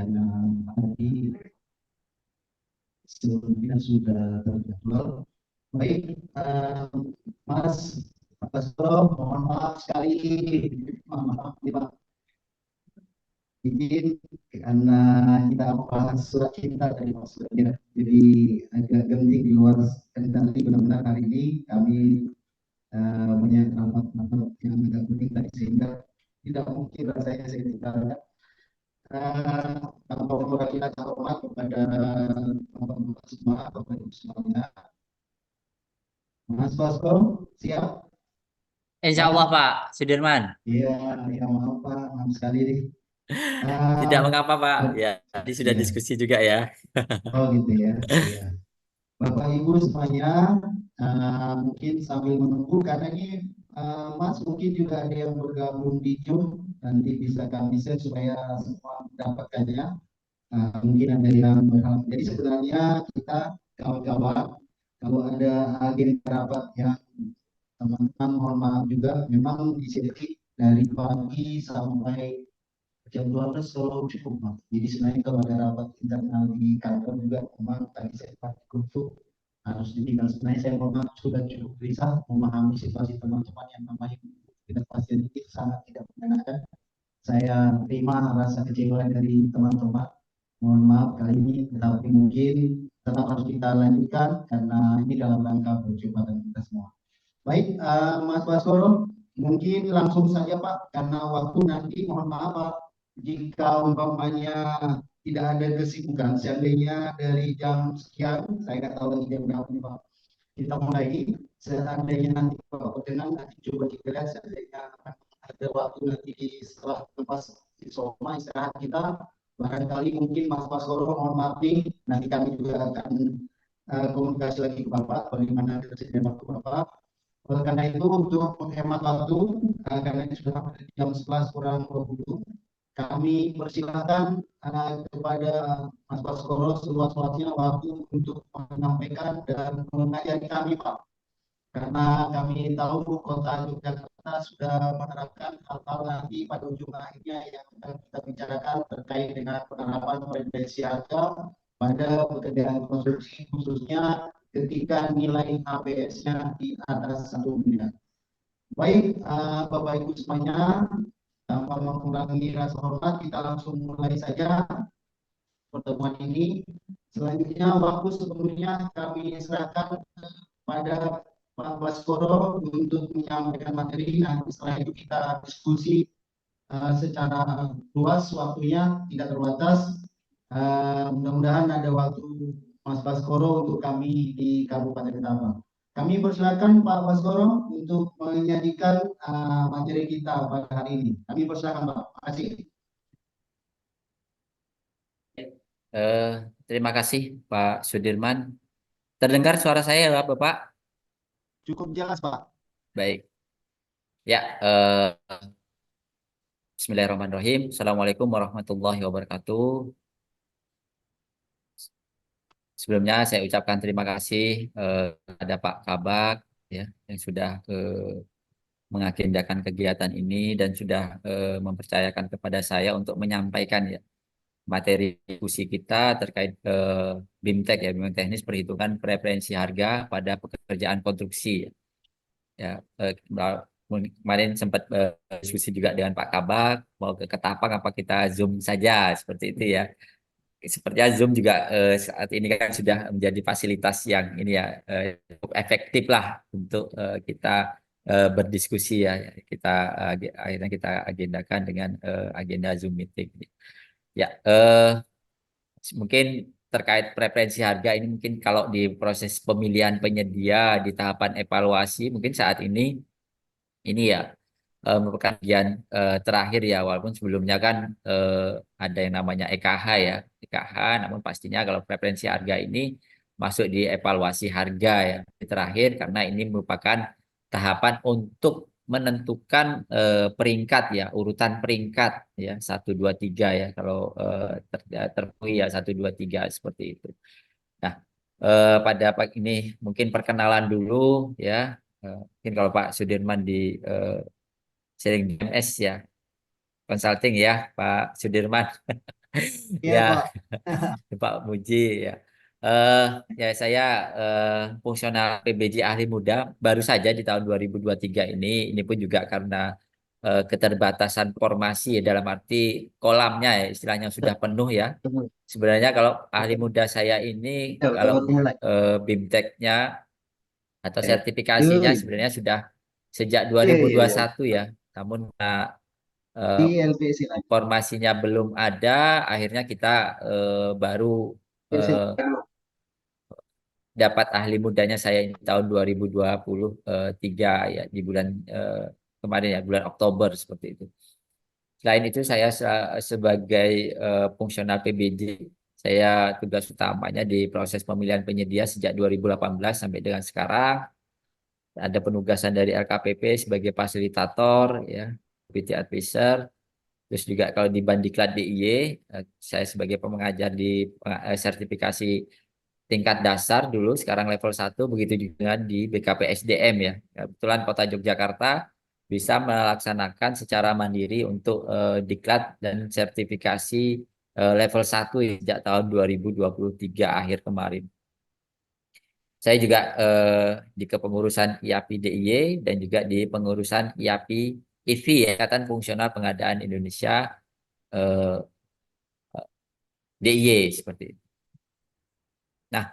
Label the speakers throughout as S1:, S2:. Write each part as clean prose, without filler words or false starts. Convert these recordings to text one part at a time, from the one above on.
S1: karena tadi sebelumnya sudah terjadwal. Baik, Mas Pastor, mohon maaf sekali, mohon maaf nih Pak, izin karena kita membahas surat cinta tadi maksudnya. Jadi agak genting di luar kendali, benar-benar hari ini kami punya rapat-rapat yang agak penting tadi sehingga tidak mungkin rasanya saya tidak tanpa mengurangi rasa hormat kepada bapak-bapak semua, bapak ibu semuanya. Mas Basko, siap?
S2: Insya Allah
S1: Ya,
S2: Pak Sudirman.
S1: iya, ya maaf Pak, maaf sekali nih.
S2: Tidak
S1: Ah,
S2: mengapa Pak.
S1: oh,
S2: Ya, tadi sudah
S1: iya,
S2: diskusi juga ya.
S1: oh gitu ya, iya. Bapak Ibu semuanya, mungkin sambil menunggu karena ini Mas mungkin juga ada yang bergabung di Zoom, nanti bisa kami share supaya semua mendapatkannya. Mungkin ada yang berhalangan. Jadi sebenarnya kita kawan-kawan kalau ada agenda rapat yang teman-teman mohon maaf juga memang disediakan dari pagi sampai jam 12 kalau cukup Mas. Jadi sebenarnya kalau ada rapat internal di kantor juga memang tadi saya pakai untuk harus ditinggal. Sebenarnya saya memang sudah cukup bisa memahami situasi teman-teman yang namanya tidak pasien ini sangat tidak menyenangkan. Saya terima rasa kecewa dari teman-teman. Mohon maaf kali ini, tetapi mungkin tetap harus kita lanjutkan karena ini dalam rangka percepatan kita semua. Baik, Mas Baskoro, mungkin langsung saja Pak, karena waktu nanti mohon maaf Pak, jika umpamanya tidak ada kesibukan, seandainya dari jam sekian, saya nggak tahu lagi jam berapa nih Pak, kita mulai, seandainya nanti Bapak berkenan, nanti coba kita lihat seandainya ada waktu nanti setelah lepas soma istirahat kita, barangkali mungkin Mas Baskoro mohon maaf nih, nanti kami juga akan komunikasi lagi ke Bapak, bagaimana ketersediaan waktu Bapak. Oleh karena itu untuk menghemat waktu, karena ini sudah pada jam 11 kurang 20, kami persilakan kepada Mas Baskoro seluas-luasnya waktu untuk menyampaikan dan mengajari kami Pak. Karena kami tahu kota Yogyakarta sudah menerapkan hal-hal nanti pada ujung akhirnya yang akan kita bicarakan terkait dengan penerapan preferensi harga pada pekerjaan konstruksi khususnya ketika nilai HPS-nya di atas 1 miliar. Baik, Bapak Ibu semuanya, tanpa mengurangi rasa hormat, kita langsung mulai saja pertemuan ini. Selanjutnya, waktu sepenuhnya kami serahkan pada Pak Baskoro untuk menyampaikan materi. Nanti setelah itu kita diskusi secara luas, waktunya tidak terbatas. Mudah-mudahan ada waktu Mas Baskoro untuk kami di Kabupaten Ketapang. Kami persilakan Pak Baskoro untuk menyajikan materi kita pada hari ini. Kami persilakan Pak. Terima kasih.
S2: Eh, Terima kasih Pak Sudirman. Terdengar suara saya ya Bapak?
S1: Cukup jelas Pak.
S2: Baik. Ya, Bismillahirrahmanirrahim. Assalamualaikum warahmatullahi wabarakatuh. Sebelumnya saya ucapkan terima kasih kepada Pak Kabak ya yang sudah mengagendakan kegiatan ini dan sudah mempercayakan kepada saya untuk menyampaikan ya materi diskusi kita terkait BIMTEK ya, Bimbingan Teknis Perhitungan Preferensi Harga pada Pekerjaan Konstruksi. Ya, kemarin sempat diskusi juga dengan Pak Kabak mau ke Ketapang apa kita Zoom saja seperti itu ya. Sepertinya Zoom juga saat ini kan sudah menjadi fasilitas yang ini ya cukup efektif lah untuk kita berdiskusi ya. Kita akhirnya kita agendakan dengan agenda Zoom meeting. Ya, mungkin terkait preferensi harga ini mungkin kalau di proses pemilihan penyedia di tahapan evaluasi mungkin saat ini ya merupakan bagian terakhir ya walaupun sebelumnya kan ada yang namanya EKH ya EKH namun pastinya kalau preferensi harga ini masuk di evaluasi harga ya di terakhir karena ini merupakan tahapan untuk menentukan peringkat ya urutan peringkat ya 1 2 3 ya kalau terpenuhi ya 1 2 3 seperti itu. Nah pada pagi ini mungkin perkenalan dulu ya. Mungkin kalau Pak Sudirman di sharing DMS ya, consulting ya, Pak Sudirman.
S1: Iya,
S2: Ya,
S1: Pak.
S2: Pak Muji ya. Eh ya saya fungsional PBJ ahli muda baru saja di tahun 2023 ini. Ini pun juga karena keterbatasan formasi ya, dalam arti kolamnya ya istilahnya sudah penuh ya. Sebenarnya kalau ahli muda saya ini kalau
S1: Mulai.
S2: BIMTEK-nya atau sertifikasinya
S1: Cuy.
S2: sebenarnya sudah sejak
S1: Iya, iya.
S2: 2021 ya. Namun eh,
S1: Di LPC lagi.
S2: formasinya belum ada, akhirnya kita baru
S1: LPC.
S2: eh, dapat ahli mudanya saya ini tahun 2023 ya di bulan kemarin ya bulan Oktober seperti itu. Selain itu saya sebagai fungsional PBJ saya tugas utamanya di proses pemilihan penyedia sejak 2018 sampai dengan sekarang. Ada penugasan dari LKPP sebagai fasilitator ya, PT advisor. Terus juga kalau di Bandiklat DIY, saya sebagai pemengajar di sertifikasi tingkat dasar dulu, sekarang level 1 begitu juga di BKP SDM ya. Kebetulan Kota Yogyakarta bisa melaksanakan secara mandiri untuk diklat dan sertifikasi level 1 ya, sejak tahun 2023 akhir kemarin. Saya juga di kepengurusan IAPI DIY dan juga di pengurusan IAPI IFI, ya, Ikatan Fungsional Pengadaan Indonesia eh, DIY seperti itu. Nah,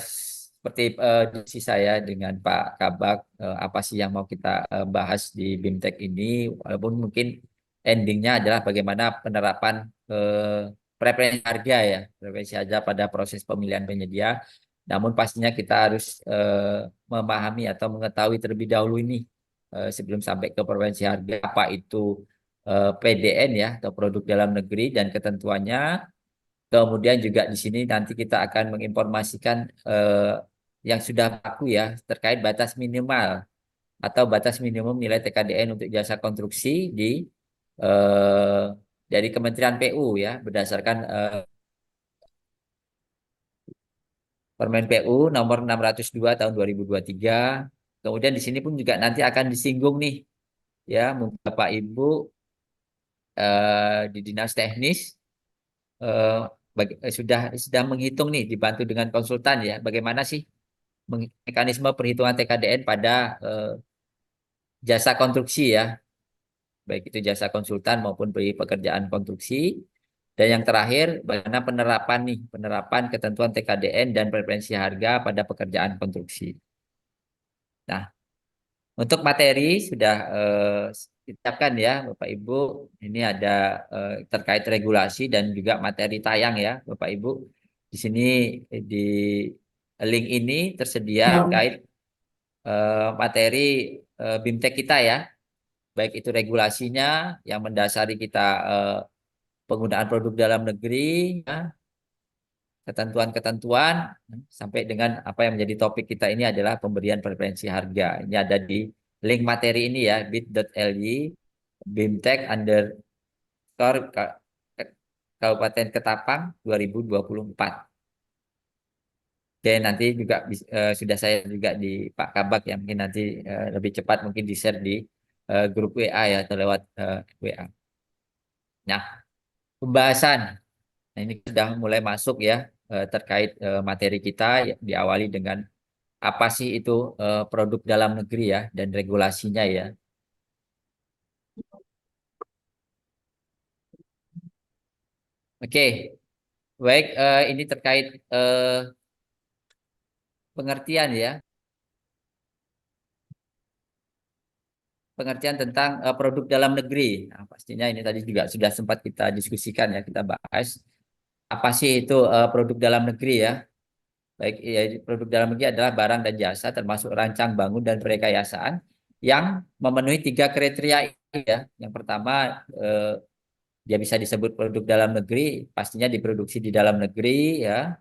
S2: seperti diskusi saya dengan Pak Kabak, apa sih yang mau kita bahas di BIMTEK ini, walaupun mungkin endingnya adalah bagaimana penerapan preferensi harga ya, preferensi harga pada proses pemilihan penyedia. Namun pastinya kita harus memahami atau mengetahui terlebih dahulu ini sebelum sampai ke preferensi harga apa itu PDN ya atau produk dalam negeri dan ketentuannya. Kemudian juga di sini nanti kita akan menginformasikan yang sudah baku ya terkait batas minimal atau batas minimum nilai TKDN untuk jasa konstruksi di eh, dari Kementerian PU ya berdasarkan Permen PU nomor 602 tahun 2023. Kemudian di sini pun juga nanti akan disinggung nih ya mungkin Bapak Ibu di Dinas Teknis eh, sudah menghitung nih dibantu dengan konsultan ya bagaimana sih mekanisme perhitungan TKDN pada jasa konstruksi ya, baik itu jasa konsultan maupun beri pekerjaan konstruksi. Dan yang terakhir, bagaimana penerapan nih, penerapan ketentuan TKDN dan preferensi harga pada pekerjaan konstruksi. Nah, untuk materi sudah ditetapkan ya, Bapak Ibu. Ini ada terkait regulasi dan juga materi tayang ya, Bapak Ibu. Di sini di link ini tersedia terkait materi BIMTEK kita ya, baik itu regulasinya yang mendasari kita penggunaan produk dalam negeri, ya, ketentuan-ketentuan, sampai dengan apa yang menjadi topik kita ini adalah pemberian preferensi harga. Ini ada di link materi ini ya, bit.ly BIMTEK underscore Kabupaten Ketapang 2024. Oke, nanti juga sudah saya juga di Pak Kabak ya, mungkin nanti lebih cepat mungkin di-share di grup WA ya atau lewat WA. Nah, pembahasan. Nah, ini sudah mulai masuk ya terkait materi kita ya, diawali dengan apa sih itu produk dalam negeri ya dan regulasinya ya. Oke, baik ini terkait pengertian ya, pengertian tentang produk dalam negeri. Nah, pastinya ini tadi juga sudah sempat kita diskusikan ya, kita bahas apa sih itu produk dalam negeri ya. Baik, ya, produk dalam negeri adalah barang dan jasa termasuk rancang bangun dan perekayasaan yang memenuhi tiga kriteria ini ya. Yang pertama dia bisa disebut produk dalam negeri, pastinya diproduksi di dalam negeri ya.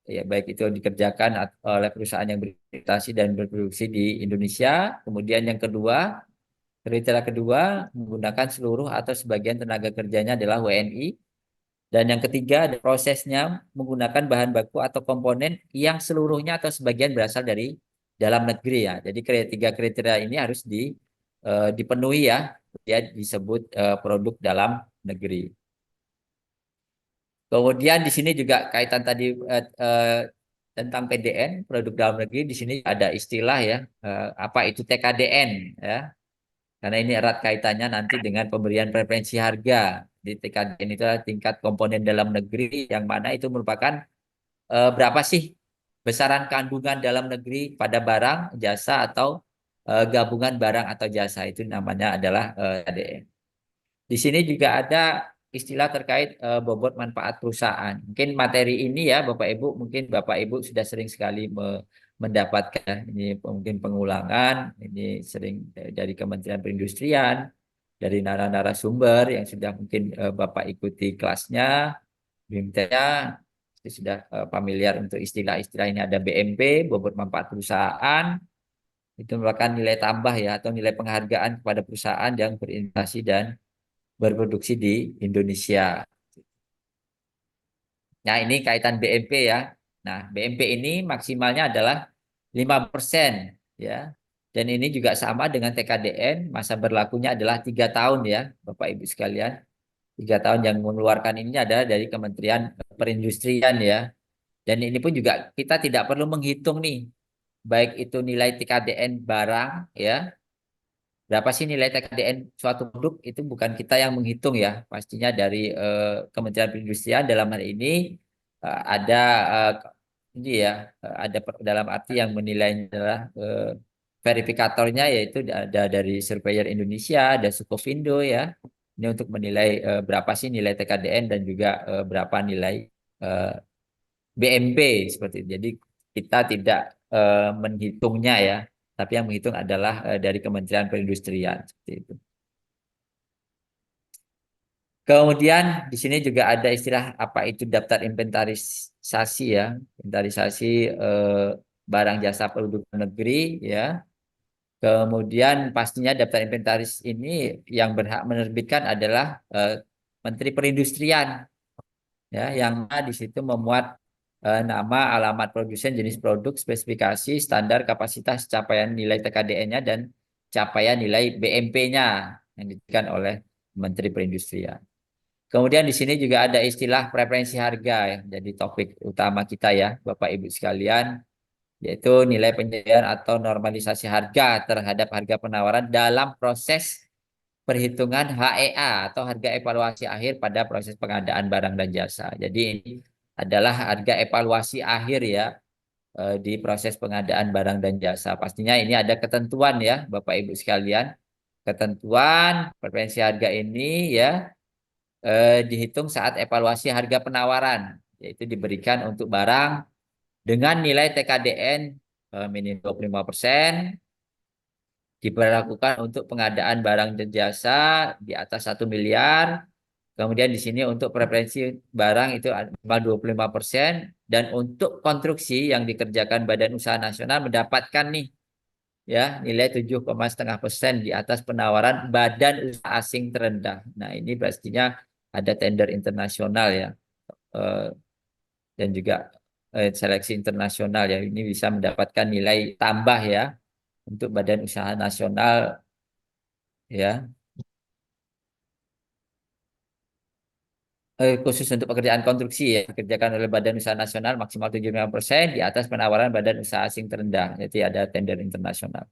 S2: Ya baik itu dikerjakan oleh perusahaan yang berakreditasi dan berproduksi di Indonesia. Kemudian yang kedua, kriteria kedua menggunakan seluruh atau sebagian tenaga kerjanya adalah WNI. Dan yang ketiga, prosesnya menggunakan bahan baku atau komponen yang seluruhnya atau sebagian berasal dari dalam negeri ya. Jadi tiga kriteria ini harus dipenuhi ya, dia disebut produk dalam negeri. Kemudian di sini juga kaitan tadi tentang PDN, produk dalam negeri. Di sini ada istilah ya, apa itu TKDN ya. Karena ini erat kaitannya nanti dengan pemberian preferensi harga. Di TKDN itu adalah tingkat komponen dalam negeri yang mana itu merupakan berapa sih besaran kandungan dalam negeri pada barang, jasa atau gabungan barang atau jasa itu namanya adalah TKDN. Di sini juga ada istilah terkait bobot manfaat perusahaan. Mungkin materi ini ya Bapak Ibu, mungkin Bapak Ibu sudah sering sekali mendapatkan ini mungkin pengulangan, ini sering dari Kementerian Perindustrian, dari narasumber yang sudah mungkin Bapak ikuti kelasnya, BIMT-nya sudah familiar untuk istilah-istilah ini. Ada BMP, bobot manfaat perusahaan, itu merupakan nilai tambah ya atau nilai penghargaan kepada perusahaan yang berinvestasi dan berproduksi di Indonesia. Nah, ini kaitan BMP ya. Nah, BMP ini maksimalnya adalah 5% ya. Dan ini juga sama dengan TKDN, masa berlakunya adalah 3 tahun ya, Bapak Ibu sekalian. 3 tahun yang mengeluarkan ini adalah dari Kementerian Perindustrian ya. Dan ini pun juga kita tidak perlu menghitung nih, baik itu nilai TKDN barang ya, berapa sih nilai TKDN suatu produk itu bukan kita yang menghitung ya. Pastinya dari Kementerian Perindustrian dalam hal ini ada eh, ini ya ada dalam arti yang menilainya adalah verifikatornya yaitu ada dari Surveyor Indonesia, ada Sukovindo ya. Ini untuk menilai berapa sih nilai TKDN dan juga berapa nilai eh, BMP seperti itu. Jadi kita tidak menghitungnya ya, tapi yang menghitung adalah dari Kementerian Perindustrian seperti itu. Kemudian di sini juga ada istilah apa itu daftar inventarisasi ya, inventarisasi barang jasa produk negeri ya. Kemudian pastinya daftar inventaris ini yang berhak menerbitkan adalah Menteri Perindustrian ya, yang di situ memuat nama, alamat produsen, jenis produk, spesifikasi, standar, kapasitas, capaian nilai TKDN-nya dan capaian nilai BMP-nya yang diberikan oleh Menteri Perindustrian. Kemudian di sini juga ada istilah preferensi harga ya, jadi topik utama kita ya, Bapak Ibu sekalian, yaitu nilai penyediaan atau normalisasi harga terhadap harga penawaran dalam proses perhitungan HEA atau harga evaluasi akhir pada proses pengadaan barang dan jasa. Jadi ini adalah harga evaluasi akhir ya di proses pengadaan barang dan jasa. Pastinya ini ada ketentuan ya Bapak Ibu sekalian. Ketentuan preferensi harga ini ya dihitung saat evaluasi harga penawaran, yaitu diberikan untuk barang dengan nilai TKDN minimum 25%, diberlakukan untuk pengadaan barang dan jasa di atas 1 miliar. Kemudian di sini untuk preferensi barang itu minimal 25% dan untuk konstruksi yang dikerjakan Badan Usaha Nasional mendapatkan nih ya nilai 7,5% di atas penawaran badan usaha asing terendah. Nah, ini pastinya ada tender internasional ya eh, dan juga seleksi internasional ya. Ini bisa mendapatkan nilai tambah ya untuk badan usaha nasional ya. Khusus untuk pekerjaan konstruksi ya dikerjakan oleh Badan Usaha Nasional maksimal 75% di atas penawaran badan usaha asing terendah. Jadi ada tender internasional.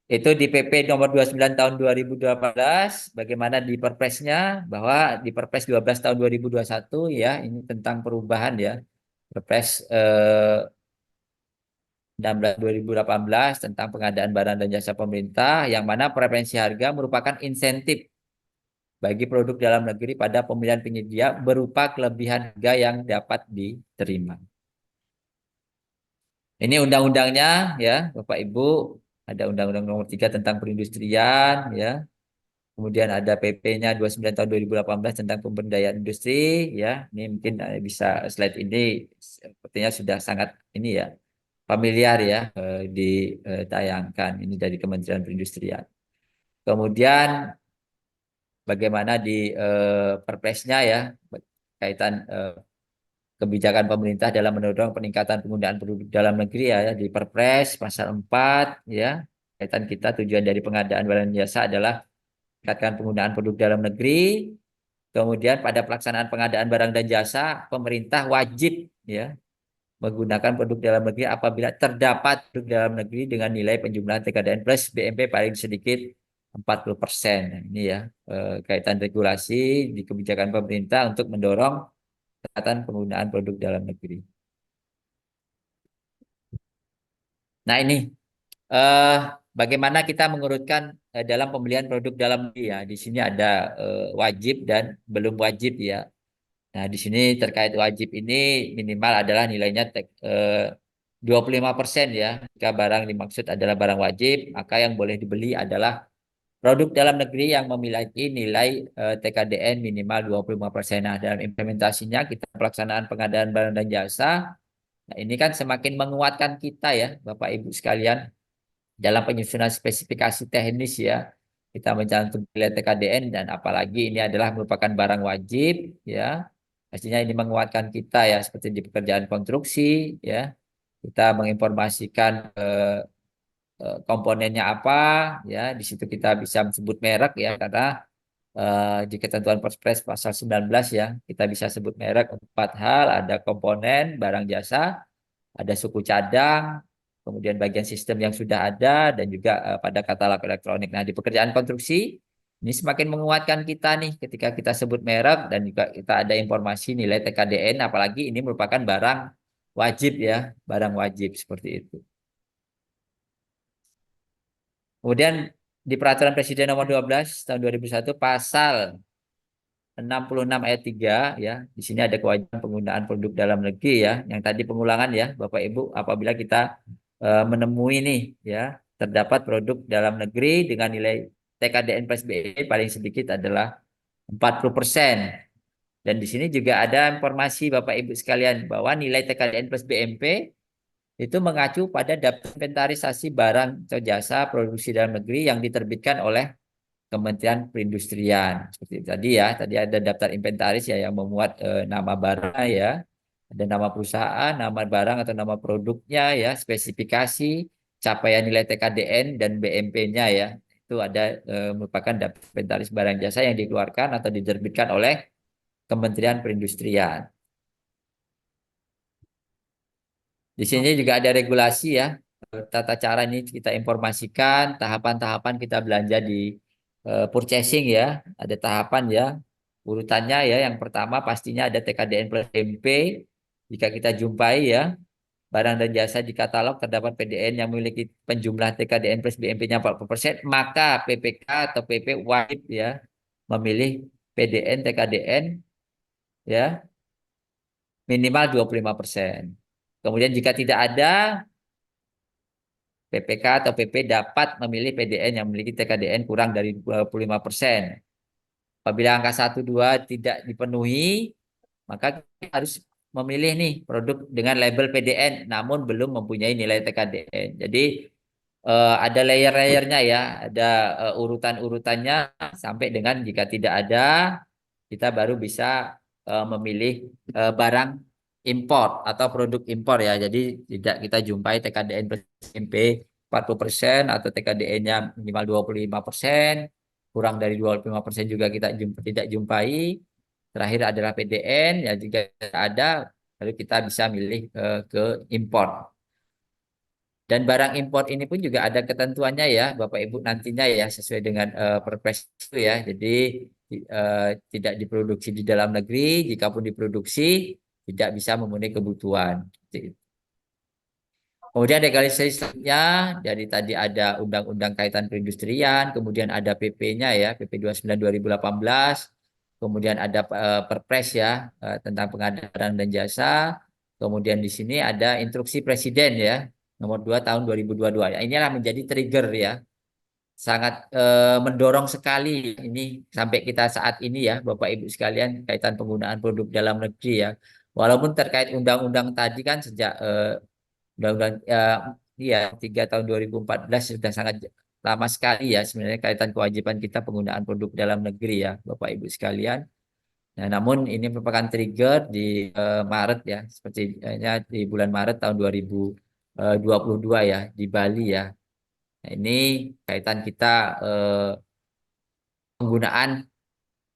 S2: Itu di PP nomor 29 tahun 2018, bagaimana di Perpresnya, bahwa di Perpres 12 tahun 2021 ya, ini tentang perubahan ya. Perpres 16 2018 tentang pengadaan barang dan jasa pemerintah yang mana preferensi harga merupakan insentif bagi produk dalam negeri pada pemilihan penyedia berupa kelebihan harga yang dapat diterima. Ini undang-undangnya ya, Bapak Ibu, ada Undang-Undang Nomor 3 tentang perindustrian ya. Kemudian ada PP-nya 29 tahun 2018 tentang pemberdayaan industri ya. Ini mungkin bisa slide ini sepertinya sudah sangat ini ya familiar ya ditayangkan ini dari Kementerian Perindustrian. Kemudian bagaimana di Perpresnya ya kaitan kebijakan pemerintah dalam mendorong peningkatan penggunaan produk dalam negeri ya di Perpres pasal 4 ya. Kaitan kita tujuan dari pengadaan barang dan jasa adalah meningkatkan penggunaan produk dalam negeri Kemudian pada pelaksanaan pengadaan barang dan jasa, pemerintah wajib ya menggunakan produk dalam negeri apabila terdapat produk dalam negeri dengan nilai penjumlahan TKDN plus BMP paling sedikit 40%. Nah, ini ya kaitan regulasi di kebijakan pemerintah untuk mendorong peningkatan penggunaan produk dalam negeri. Nah, ini eh, bagaimana kita mengurutkan dalam pembelian produk dalam negeri ya. Di sini ada wajib dan belum wajib ya. Nah, di sini terkait wajib ini minimal adalah nilainya 25% ya. Jika barang dimaksud adalah barang wajib, maka yang boleh dibeli adalah produk dalam negeri yang memiliki nilai TKDN minimal 25%. Nah, dalam implementasinya kita pelaksanaan pengadaan barang dan jasa. Nah, ini kan semakin menguatkan kita ya, Bapak Ibu sekalian, dalam penyusunan spesifikasi teknis ya. Kita mencantum nilai TKDN dan apalagi ini adalah merupakan barang wajib ya. Pastinya ini menguatkan kita ya seperti di pekerjaan konstruksi ya. Kita menginformasikan komponennya apa ya. Di situ kita bisa sebut merek ya karena di ketentuan Perpres pasal 19 ya, kita bisa sebut merek 4 hal, ada komponen, barang jasa, ada suku cadang, kemudian bagian sistem yang sudah ada, dan juga pada katalog elektronik. Nah, di pekerjaan konstruksi, ini semakin menguatkan kita nih ketika kita sebut merek dan juga kita ada informasi nilai TKDN, apalagi ini merupakan barang wajib ya, barang wajib seperti itu. Kemudian di Peraturan Presiden Nomor 12 Tahun 2001 Pasal 66 ayat 3 ya. Di sini ada kewajiban penggunaan produk dalam negeri ya. Yang tadi pengulangan ya, Bapak Ibu, apabila kita menemui nih ya, terdapat produk dalam negeri dengan nilai TKDN plus BE paling sedikit adalah 40%. Dan di sini juga ada informasi Bapak Ibu sekalian bahwa nilai TKDN plus BMP itu mengacu pada daftar inventarisasi barang atau jasa produksi dalam negeri yang diterbitkan oleh Kementerian Perindustrian. Seperti tadi ya, tadi ada daftar inventaris ya yang memuat nama barang ya, ada nama perusahaan, nama barang atau nama produknya ya, spesifikasi, capaian nilai TKDN dan BMP-nya ya. Itu ada merupakan daftar inventaris barang jasa yang dikeluarkan atau diterbitkan oleh Kementerian Perindustrian. Di sini juga ada regulasi ya, tata cara ini kita informasikan, tahapan-tahapan kita belanja di purchasing ya, ada tahapan ya, urutannya ya. Yang pertama pastinya ada TKDN plus MP. Jika kita jumpai ya, barang dan jasa di katalog terdapat PDN yang memiliki penjumlah TKDN plus BMP-nya 40%, maka PPK atau PP wajib ya memilih PDN TKDN ya minimal 25%. Kemudian jika tidak ada, PPK atau PP dapat memilih PDN yang memiliki TKDN kurang dari 25%. Apabila angka 1, 2 tidak dipenuhi, maka kita harus memilih nih produk dengan label PDN namun belum mempunyai nilai TKDN. Jadi ada layer-layernya ya, ada urutan-urutannya sampai dengan jika tidak ada, kita baru bisa memilih barang impor atau produk impor ya. Jadi tidak kita jumpai TKDN plus SMP 40% atau TKDN-nya minimal 25%, kurang dari 25% juga kita tidak jumpai. Terakhir adalah PDN ya, jika ada lalu kita bisa milih ke impor. Dan barang impor ini pun juga ada ketentuannya ya, Bapak Ibu nantinya ya sesuai dengan Perpres itu ya. Jadi tidak diproduksi di dalam negeri, jikapun diproduksi tidak bisa memenuhi kebutuhan. Kemudian regulasi selanjutnya dari tadi ada undang-undang kaitan perindustrian, kemudian ada PP-nya ya, PP 29 2018, kemudian ada Perpres ya tentang pengadaan dan jasa. Kemudian di sini ada instruksi Presiden ya, nomor 2 tahun 2022. Ya, inilah menjadi trigger ya. Sangat mendorong sekali ini sampai kita saat ini ya, Bapak Ibu sekalian, kaitan penggunaan produk dalam negeri ya. Walaupun terkait undang-undang tadi kan sejak undang-undang ya 3 tahun 2014 sudah sangat lama sekali ya sebenarnya kaitan kewajiban kita penggunaan produk dalam negeri ya, Bapak Ibu sekalian. Nah, namun ini merupakan trigger di Maret ya, sepertinya di bulan Maret tahun 2022 ya di Bali ya. Nah, ini kaitan kita penggunaan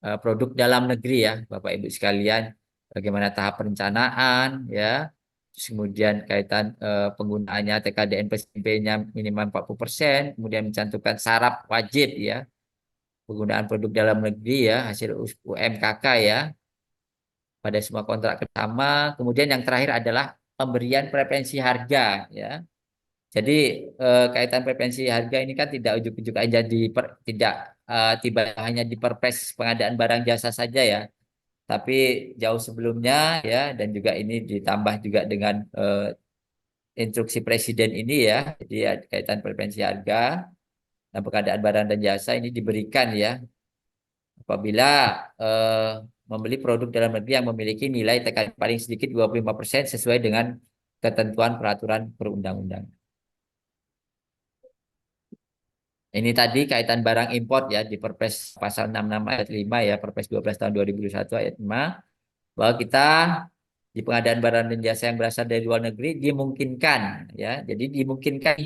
S2: produk dalam negeri ya, Bapak Ibu sekalian, bagaimana tahap perencanaan ya, terus kemudian kaitan penggunaannya TKDN PSP-nya minimal 40%, kemudian mencantumkan syarat wajib ya, penggunaan produk dalam negeri ya, hasil UMKK ya, pada semua kontrak kerjasama. Kemudian yang terakhir adalah pemberian preferensi harga ya. Jadi kaitan preferensi harga ini kan tidak ujuk-ujuk aja tidak tiba hanya di Perpres pengadaan barang jasa saja ya, tapi jauh sebelumnya ya, dan juga ini ditambah juga dengan instruksi Presiden ini ya. Jadi kaitan preferensi harga dan pengadaan barang dan jasa ini diberikan ya apabila eh, membeli produk dalam negeri yang memiliki nilai tekan paling sedikit 25% sesuai dengan ketentuan peraturan perundang-undangan. Ini tadi kaitan barang import ya di Perpres pasal 66 ayat 5 ya, Perpres 12 tahun 2021 ayat 5, bahwa kita di pengadaan barang dan jasa yang berasal dari luar negeri dimungkinkan ya. Jadi dimungkinkan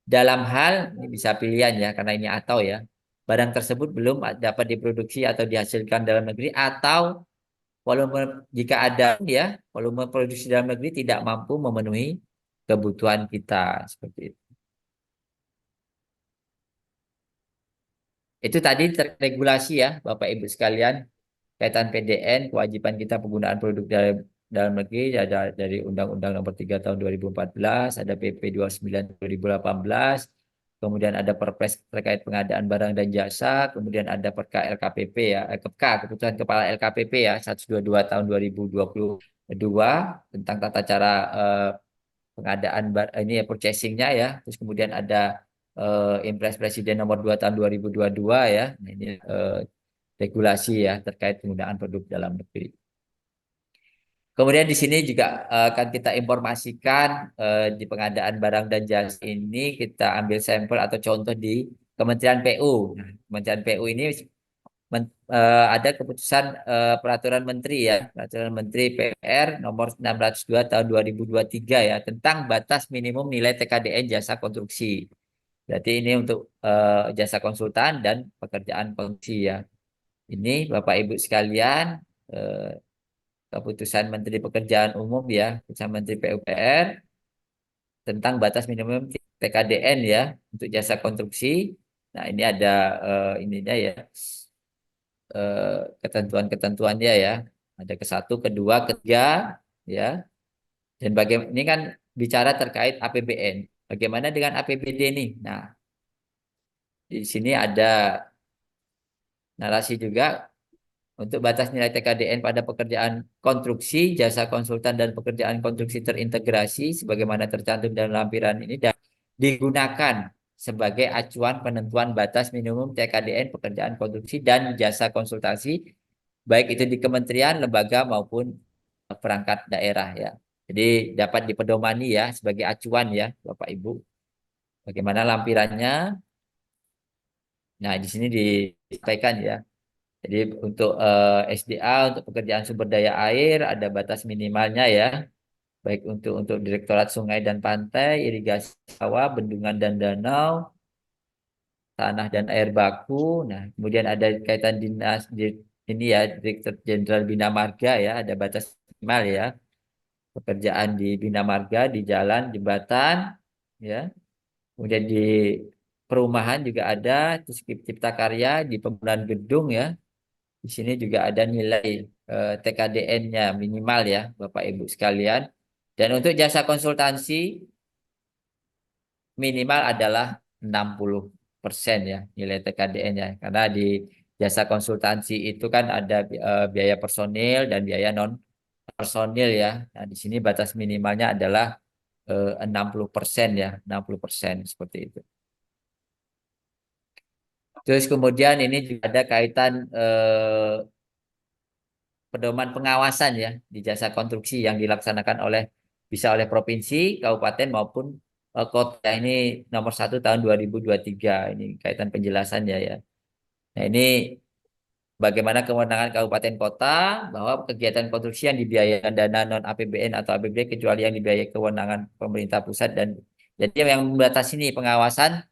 S2: dalam hal ini bisa pilihan ya, karena ini atau ya, barang tersebut belum dapat diproduksi atau dihasilkan dalam negeri, atau volume jika ada ya, volume produksi dalam negeri tidak mampu memenuhi kebutuhan kita seperti itu. Itu tadi terregulasi ya, Bapak Ibu sekalian, kaitan PDN, kewajiban kita penggunaan produk dalam negeri, ada dari Undang-Undang Nomor 3 Tahun 2014, ada PP 29 2018, kemudian ada Perpres terkait pengadaan barang dan jasa, kemudian ada Perka LKPP ya, Keputusan Kepala LKPP ya 122 Tahun 2022 tentang tata cara pengadaan ini ya, purchasingnya ya, terus kemudian ada Impres Presiden Nomor 2 Tahun 2022 ya. Nah, ini regulasi ya terkait penggunaan produk dalam negeri. Kemudian di sini juga akan kita informasikan di pengadaan barang dan jasa ini kita ambil sampel atau contoh di Kementerian PU. Nah, Kementerian PU ini ada keputusan peraturan menteri ya, peraturan menteri PR nomor 602 tahun 2023 ya, tentang batas minimum nilai TKDN jasa konstruksi. Berarti ini untuk jasa konsultan dan pekerjaan konstruksi ya. Ini Bapak Ibu sekalian, eh, keputusan Menteri Pekerjaan Umum ya, keputusan Menteri PUPR tentang batas minimum TKDN ya untuk jasa konstruksi. Nah, ini ada ininya ya, ketentuan-ketentuannya ya. Ada ke satu, kedua, ketiga ya. Dan bagaimana ini kan bicara terkait APBN. Bagaimana dengan APBD nih? Nah, di sini ada narasi juga untuk batas nilai TKDN pada pekerjaan konstruksi, jasa konsultan dan pekerjaan konstruksi terintegrasi sebagaimana tercantum dalam lampiran ini dan digunakan sebagai acuan penentuan batas minimum TKDN pekerjaan konstruksi dan jasa konsultasi baik itu di kementerian, lembaga maupun perangkat daerah ya. Jadi dapat dipedomani ya sebagai acuan ya Bapak Ibu. Bagaimana lampirannya? Nah, di sini disampaikan ya. Jadi untuk SDA untuk pekerjaan sumber daya air ada batas minimalnya ya, baik untuk Direktorat Sungai dan Pantai, irigasi sawah, bendungan dan danau, tanah dan air baku. Nah, kemudian ada kaitan dinas ini ya, Direktur Jenderal Bina Marga ya, ada batas minimal ya, pekerjaan di Bina Marga, di jalan, jembatan, ya. Kemudian di perumahan juga ada, terus cipta karya di pembangunan gedung ya. Di sini juga ada nilai TKDN-nya minimal ya, Bapak Ibu sekalian. Dan untuk jasa konsultansi minimal adalah 60% ya nilai TKDN-nya. Karena di jasa konsultansi itu kan ada biaya personil dan biaya non personil ya. Nah, di sini batas minimalnya adalah 60% ya, 60% seperti itu. Terus kemudian ini juga ada kaitan pedoman pengawasan ya di jasa konstruksi yang dilaksanakan bisa oleh provinsi, kabupaten maupun kota. Ini nomor 1 tahun 2023 ini kaitan penjelasannya ya. Nah, ini bagaimana kewenangan kabupaten kota bahwa kegiatan konstruksi yang dibiayakan dana non APBN atau APBD kecuali yang dibiayai kewenangan pemerintah pusat, dan jadi yang membatasi ini pengawasan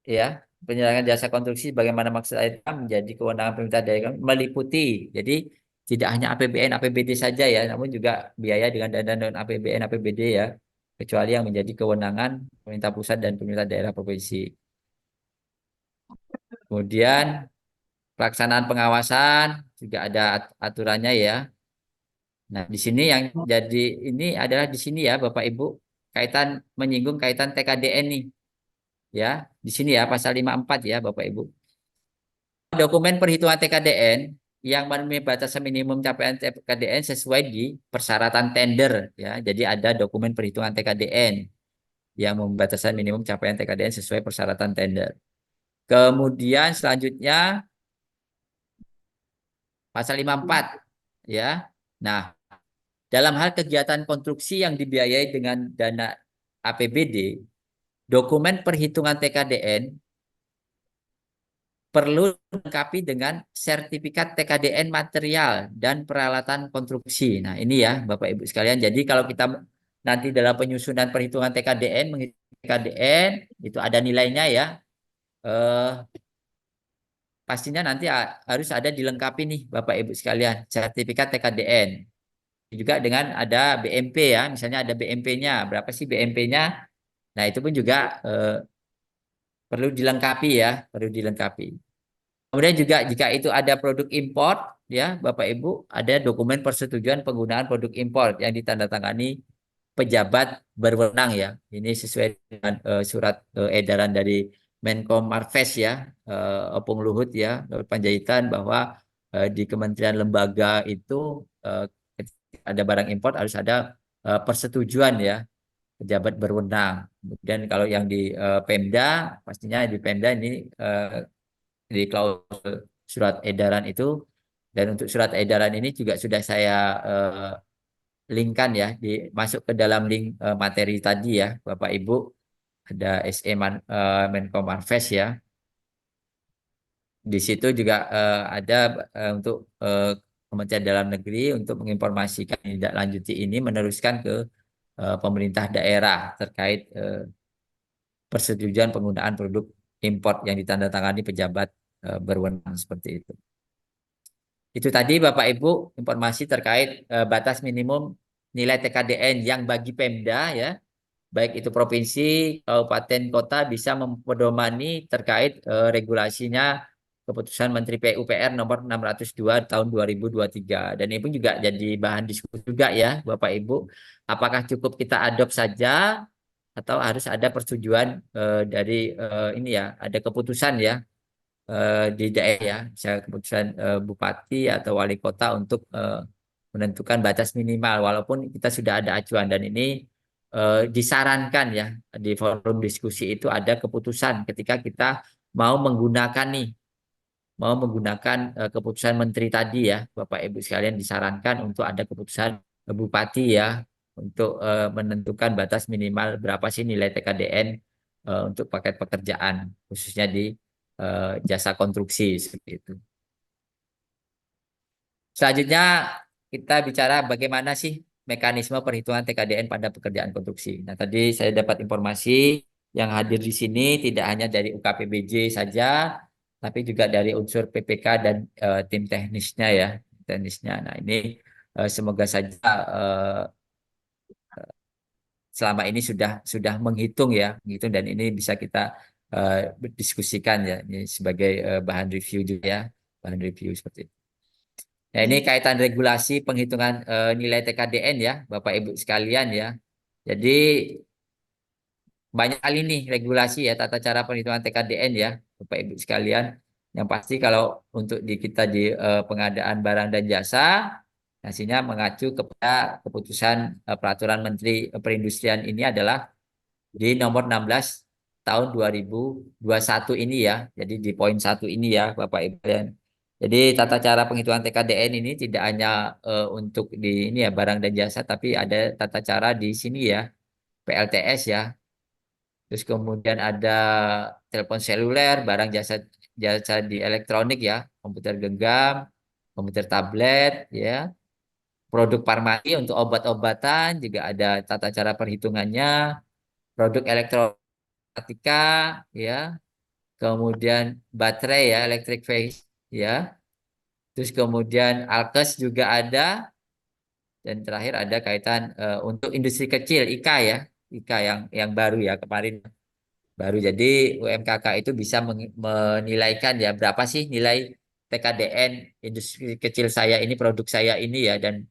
S2: ya penyelenggaraan jasa konstruksi bagaimana maksud ayat 6 menjadi kewenangan pemerintah daerah meliputi. Jadi tidak hanya APBN, APBD saja ya, namun juga biaya dengan dana non APBN, APBD ya, kecuali yang menjadi kewenangan pemerintah pusat dan pemerintah daerah provinsi. Kemudian pelaksanaan pengawasan juga ada aturannya ya. Nah, di sini yang jadi ini adalah di sini ya Bapak Ibu kaitan menyinggung kaitan TKDN nih ya. Di sini ya pasal 54 ya Bapak Ibu. Dokumen perhitungan TKDN yang memenuhi batasan minimum capaian TKDN sesuai di persyaratan tender ya. Jadi ada dokumen perhitungan TKDN yang membatasan minimum capaian TKDN sesuai persyaratan tender. Kemudian selanjutnya pasal 54 ya. Nah, dalam hal kegiatan konstruksi yang dibiayai dengan dana APBD, dokumen perhitungan TKDN perlu dilengkapi dengan sertifikat TKDN material dan peralatan konstruksi. Nah, ini ya Bapak Ibu sekalian. Jadi kalau kita nanti dalam penyusunan perhitungan TKDN, menghitung TKDN itu ada nilainya ya. Eh, pastinya nanti harus ada dilengkapi nih Bapak Ibu sekalian, sertifikat TKDN. Juga dengan ada BMP ya, misalnya ada BMP-nya, berapa sih BMP-nya? Nah, itu pun juga perlu dilengkapi ya, perlu dilengkapi. Kemudian juga jika itu ada produk impor, ya Bapak Ibu, ada dokumen persetujuan penggunaan produk impor yang ditandatangani pejabat berwenang ya. Ini sesuai dengan surat edaran dari Menko Marves ya, Opung Luhut ya, Luhut Panjaitan bahwa di kementerian lembaga itu ketika ada barang impor harus ada persetujuan ya pejabat berwenang. Kemudian kalau yang di Pemda, pastinya di Pemda ini di klausul surat edaran itu dan untuk surat edaran ini juga sudah saya linkkan ya masuk ke dalam link materi tadi ya Bapak Ibu ada Menko Marves ya di situ juga ada untuk Kementerian Dalam Negeri untuk menginformasikan tidak lanjuti ini meneruskan ke pemerintah daerah terkait persetujuan penggunaan produk import yang ditandatangani pejabat berwenang seperti itu. Itu tadi Bapak Ibu informasi terkait batas minimum nilai TKDN yang bagi Pemda ya, baik itu provinsi, kabupaten, kota bisa mempedomani terkait regulasinya keputusan Menteri PUPR nomor 602 tahun 2023. Dan ini pun juga jadi bahan diskusi juga ya Bapak Ibu. Apakah cukup kita adopt saja atau harus ada persetujuan dari ini ya, ada keputusan ya di daerah ya, misalnya keputusan bupati atau wali kota untuk menentukan batas minimal walaupun kita sudah ada acuan dan ini disarankan ya di forum diskusi itu ada keputusan ketika kita mau menggunakan nih mau menggunakan keputusan menteri tadi ya Bapak Ibu sekalian disarankan untuk ada keputusan bupati ya untuk menentukan batas minimal berapa sih nilai TKDN untuk paket pekerjaan khususnya di jasa konstruksi seperti itu. Selanjutnya kita bicara bagaimana sih mekanisme perhitungan TKDN pada pekerjaan konstruksi. Nah, tadi saya dapat informasi yang hadir di sini tidak hanya dari UKPBJ saja, tapi juga dari unsur PPK dan tim teknisnya ya, teknisnya. Nah, ini semoga saja selama ini sudah menghitung ya, menghitung dan ini bisa kita diskusikan ya, ini sebagai bahan review juga ya, bahan review seperti itu. Nah, ini kaitan regulasi penghitungan nilai TKDN ya, Bapak Ibu sekalian ya. Jadi banyak kali nih regulasi ya tata cara perhitungan TKDN ya, Bapak Ibu sekalian. Yang pasti kalau untuk di kita di pengadaan barang dan jasa, hasilnya mengacu kepada keputusan peraturan Menteri Perindustrian ini adalah di nomor 16 tahun 2021 ini ya. Jadi di poin 1 ini ya Bapak Ibu sekalian. Jadi tata cara penghitungan TKDN ini tidak hanya untuk di ini ya barang dan jasa tapi ada tata cara di sini ya PLTS ya. Terus kemudian ada telepon seluler, barang jasa jasa di elektronik ya, komputer genggam, komputer tablet ya, produk farmasi untuk obat-obatan juga ada tata cara perhitungannya, produk elektronika ya, kemudian baterai ya, electric vehicle ya, terus kemudian alkes juga ada, dan terakhir ada kaitan untuk industri kecil IKA ya, IKA yang baru ya kemarin baru. Jadi UMKK itu bisa menilaikan ya berapa sih nilai TKDN industri kecil saya ini, produk saya ini ya, dan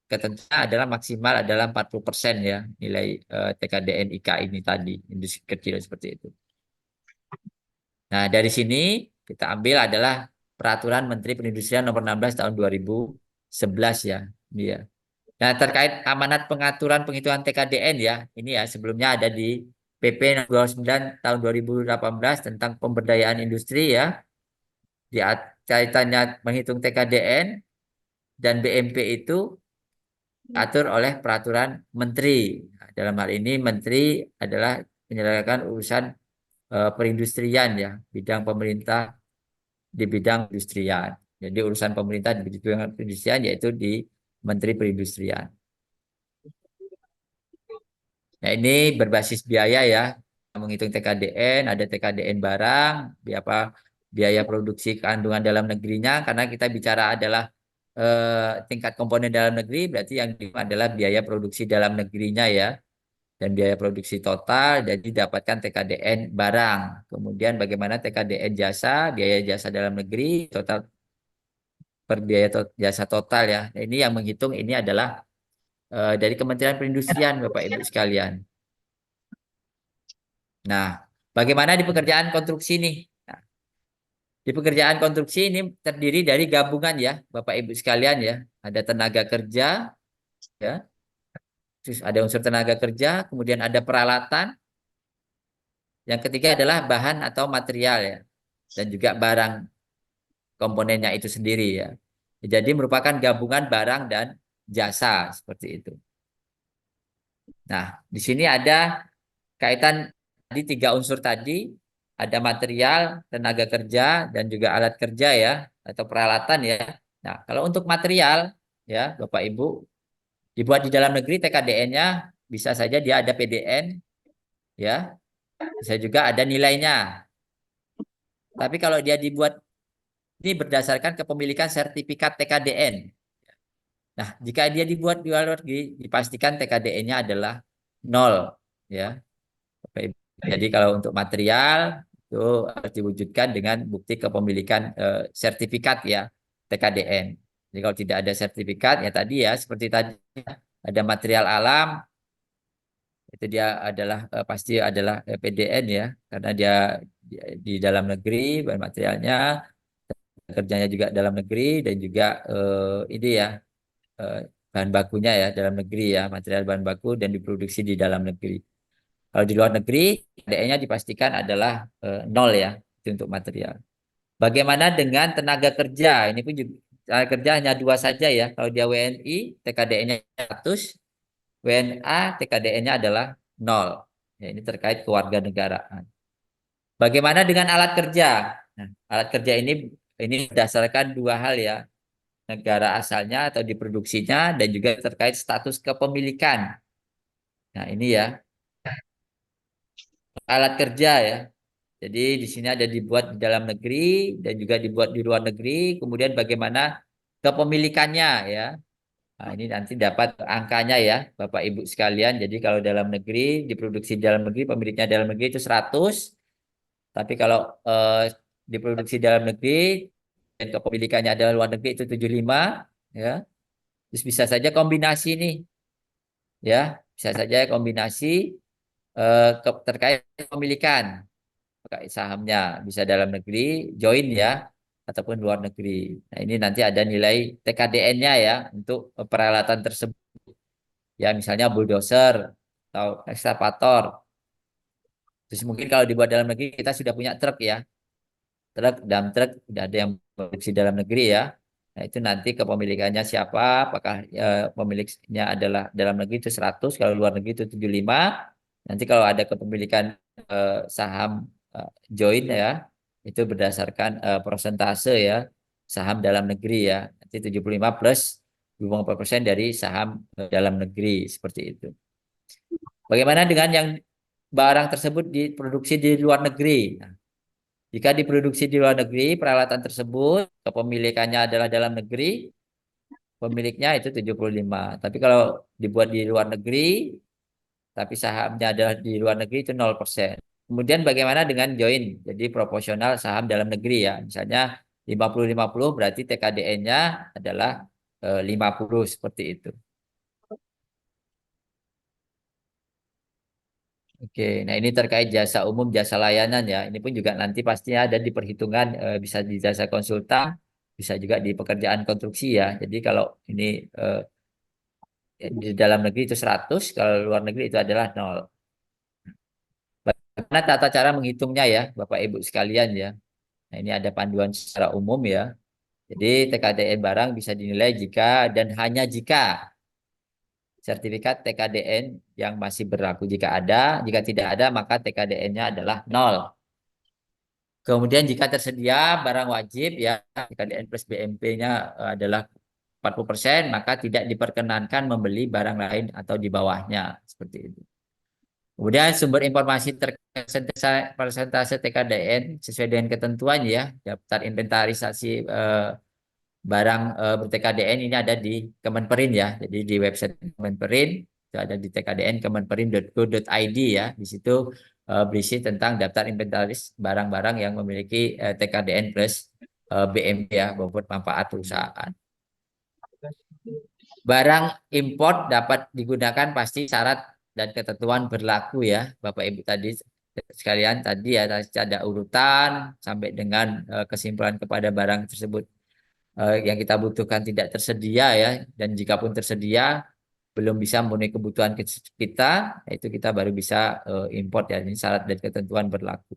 S2: ketentuannya adalah maksimal adalah 40% ya nilai TKDN IKA ini tadi, industri kecil seperti itu. Nah, dari sini kita ambil adalah Peraturan Menteri Perindustrian Nomor 16 Tahun 2011 ya. Ini ya. Nah, terkait amanat pengaturan penghitungan TKDN ya, ini ya sebelumnya ada di PP 29 tahun 2018 tentang pemberdayaan industri ya, di kaitannya menghitung TKDN dan BMP itu atur oleh peraturan menteri. Nah, dalam hal ini menteri adalah menyelesaikan urusan perindustrian ya, bidang pemerintah di bidang perindustrian. Jadi urusan pemerintah di bidang perindustrian yaitu di Menteri Perindustrian. Nah, ini berbasis biaya ya. Menghitung TKDN, ada TKDN barang, biaya produksi kandungan dalam negerinya, karena kita bicara adalah tingkat komponen dalam negeri, berarti yang adalah biaya produksi dalam negerinya ya, dan biaya produksi total, jadi didapatkan TKDN barang. Kemudian bagaimana TKDN jasa, biaya jasa dalam negeri, total per biaya jasa total ya. Nah, ini yang menghitung ini adalah dari Kementerian Perindustrian, Bapak Ibu sekalian. Nah, bagaimana di pekerjaan konstruksi nih? Nah, di pekerjaan konstruksi ini terdiri dari gabungan ya, Bapak Ibu sekalian ya. Ada tenaga kerja ya, terus ada unsur tenaga kerja, kemudian ada peralatan. Yang ketiga adalah bahan atau material ya, dan juga barang komponennya itu sendiri ya. Jadi merupakan gabungan barang dan jasa seperti itu. Nah, di sini ada kaitan di tiga unsur tadi, ada material, tenaga kerja, dan juga alat kerja ya, atau peralatan ya. Nah, kalau untuk material ya, Bapak Ibu, dibuat di dalam negeri TKDN-nya bisa saja dia ada PDN ya, bisa juga ada nilainya. Tapi kalau dia dibuat ini berdasarkan kepemilikan sertifikat TKDN. Nah, jika dia dibuat di luar negeri, dipastikan TKDN-nya adalah nol ya. Jadi kalau untuk material itu harus diwujudkan dengan bukti kepemilikan sertifikat ya TKDN. Jadi kalau tidak ada sertifikat ya tadi ya seperti tadi ada material alam itu dia adalah pasti adalah PDN ya karena dia di dalam negeri bahan materialnya, kerjanya juga dalam negeri, dan juga ini ya eh, bahan bakunya ya dalam negeri ya, material bahan baku dan diproduksi di dalam negeri. Kalau di luar negeri, KDE-nya dipastikan adalah nol ya, itu untuk material. Bagaimana dengan tenaga kerja? Ini pun juga tenaga kerja hanya dua saja ya. Kalau dia WNI, TKDN-nya 100, WNA, TKDN-nya adalah nol. Ya, ini terkait kewarganegaraan. Bagaimana dengan alat kerja? Nah, alat kerja ini berdasarkan dua hal ya, negara asalnya atau diproduksinya dan juga terkait status kepemilikan. Nah, ini ya alat kerja ya. Jadi di sini ada dibuat di dalam negeri dan juga dibuat di luar negeri. Kemudian bagaimana kepemilikannya ya. Nah, ini nanti dapat angkanya ya, Bapak Ibu sekalian. Jadi kalau dalam negeri, diproduksi di dalam negeri, pemiliknya dalam negeri itu 100. Tapi kalau diproduksi dalam negeri dan kepemilikannya adalah luar negeri itu 75 ya. Terus bisa saja kombinasi nih ya. Bisa saja kombinasi terkait kepemilikan. Sahamnya bisa dalam negeri, join ya, ataupun luar negeri. Nah, ini nanti ada nilai TKDN-nya ya untuk peralatan tersebut. Ya, misalnya bulldozer atau ekskavator. Terus mungkin kalau dibuat dalam negeri kita sudah punya truk ya. Truk, dump truk, sudah ada yang produksi dalam negeri ya. Nah, itu nanti kepemilikannya siapa, apakah pemiliknya adalah dalam negeri itu 100, kalau luar negeri itu 75. Nanti kalau ada kepemilikan saham join ya, itu berdasarkan persentase ya, saham dalam negeri ya. Nanti 75 plus 25% dari saham dalam negeri, seperti itu. Bagaimana dengan yang barang tersebut diproduksi di luar negeri? Nah, Jika diproduksi di luar negeri, peralatan tersebut kepemilikannya adalah dalam negeri, pemiliknya itu 75. Tapi kalau dibuat di luar negeri, tapi sahamnya adalah di luar negeri itu 0%. Kemudian bagaimana dengan join? Jadi proporsional saham dalam negeri ya. Misalnya 50-50 berarti TKDN-nya adalah 50 seperti itu. Oke, nah ini terkait jasa umum, jasa layanan ya. Ini pun juga nanti pastinya ada di perhitungan bisa di jasa konsultan, bisa juga di pekerjaan konstruksi ya. Jadi kalau ini di dalam negeri itu 100, kalau luar negeri itu adalah 0. Bagaimana tata cara menghitungnya ya, Bapak Ibu sekalian ya. Nah, ini ada panduan secara umum ya. Jadi TKDN barang bisa dinilai jika dan hanya jika sertifikat TKDN yang masih berlaku jika ada, jika tidak ada maka TKDN-nya adalah 0. Kemudian jika tersedia barang wajib ya TKDN plus BMP-nya adalah 40%, maka tidak diperkenankan membeli barang lain atau di bawahnya seperti itu. Kemudian sumber informasi terkait persentase TKDN sesuai dengan ketentuan ya, daftar inventarisasi barang ber-TKDN ini ada di Kemenperin ya. Jadi di website Kemenperin itu ada di tkdn.kemenperin.go.id ya. Di situ berisi tentang daftar inventaris barang-barang yang memiliki TKDN plus BMP ya, bobot manfaat perusahaan. Barang import dapat digunakan pasti syarat dan ketentuan berlaku ya, Bapak Ibu tadi sekalian tadi ya ada urutan sampai dengan kesimpulan kepada barang tersebut yang kita butuhkan tidak tersedia ya, dan jika pun tersedia belum bisa memenuhi kebutuhan kita, itu kita baru bisa import ya. Ini syarat dan ketentuan berlaku.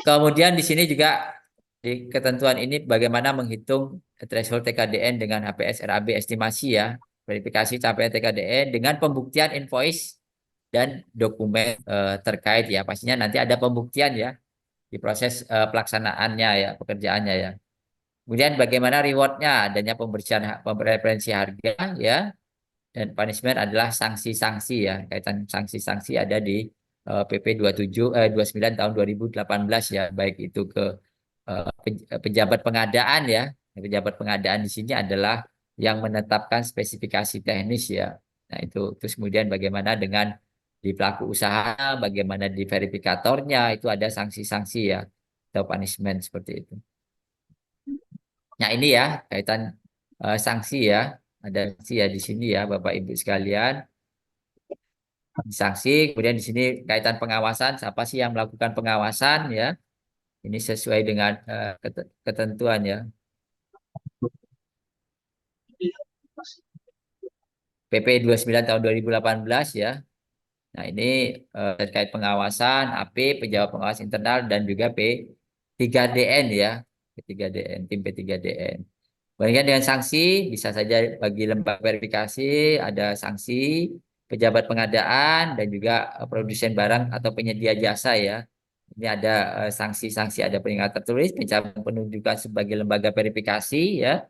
S2: Kemudian di sini juga di ketentuan ini bagaimana menghitung threshold TKDN dengan HPS RAB estimasi ya, verifikasi capaian TKDN dengan pembuktian invoice dan dokumen terkait ya. Pastinya nanti ada pembuktian ya di proses pelaksanaannya ya, pekerjaannya ya. Kemudian bagaimana rewardnya, adanya pembersihan referensi harga ya, dan punishment adalah sanksi-sanksi ya. Kaitan sanksi-sanksi ada di PP 29 tahun 2018 ya, baik itu ke pejabat pengadaan ya. Pejabat pengadaan di sini adalah yang menetapkan spesifikasi teknis ya. Nah itu terus kemudian bagaimana dengan di pelaku usaha, bagaimana di verifikatornya itu ada sanksi-sanksi ya atau punishment seperti itu. Nah ini ya kaitan sanksi ya, ada sanksi ya di sini ya Bapak Ibu sekalian. Sanksi, kemudian di sini kaitan pengawasan, siapa sih yang melakukan pengawasan ya? Ini sesuai dengan ketentuan ya. PP 29 tahun 2018 ya. Nah ini terkait pengawasan, AP, pejabat pengawas internal dan juga P3DN ya, P3DN, tim P3DN. Bandingkan dengan sanksi, bisa saja bagi lembaga verifikasi ada sanksi, pejabat pengadaan dan juga produsen barang atau penyedia jasa ya. Ini ada sanksi-sanksi, ada peringatan tertulis, pencabut penunjukan sebagai lembaga verifikasi ya.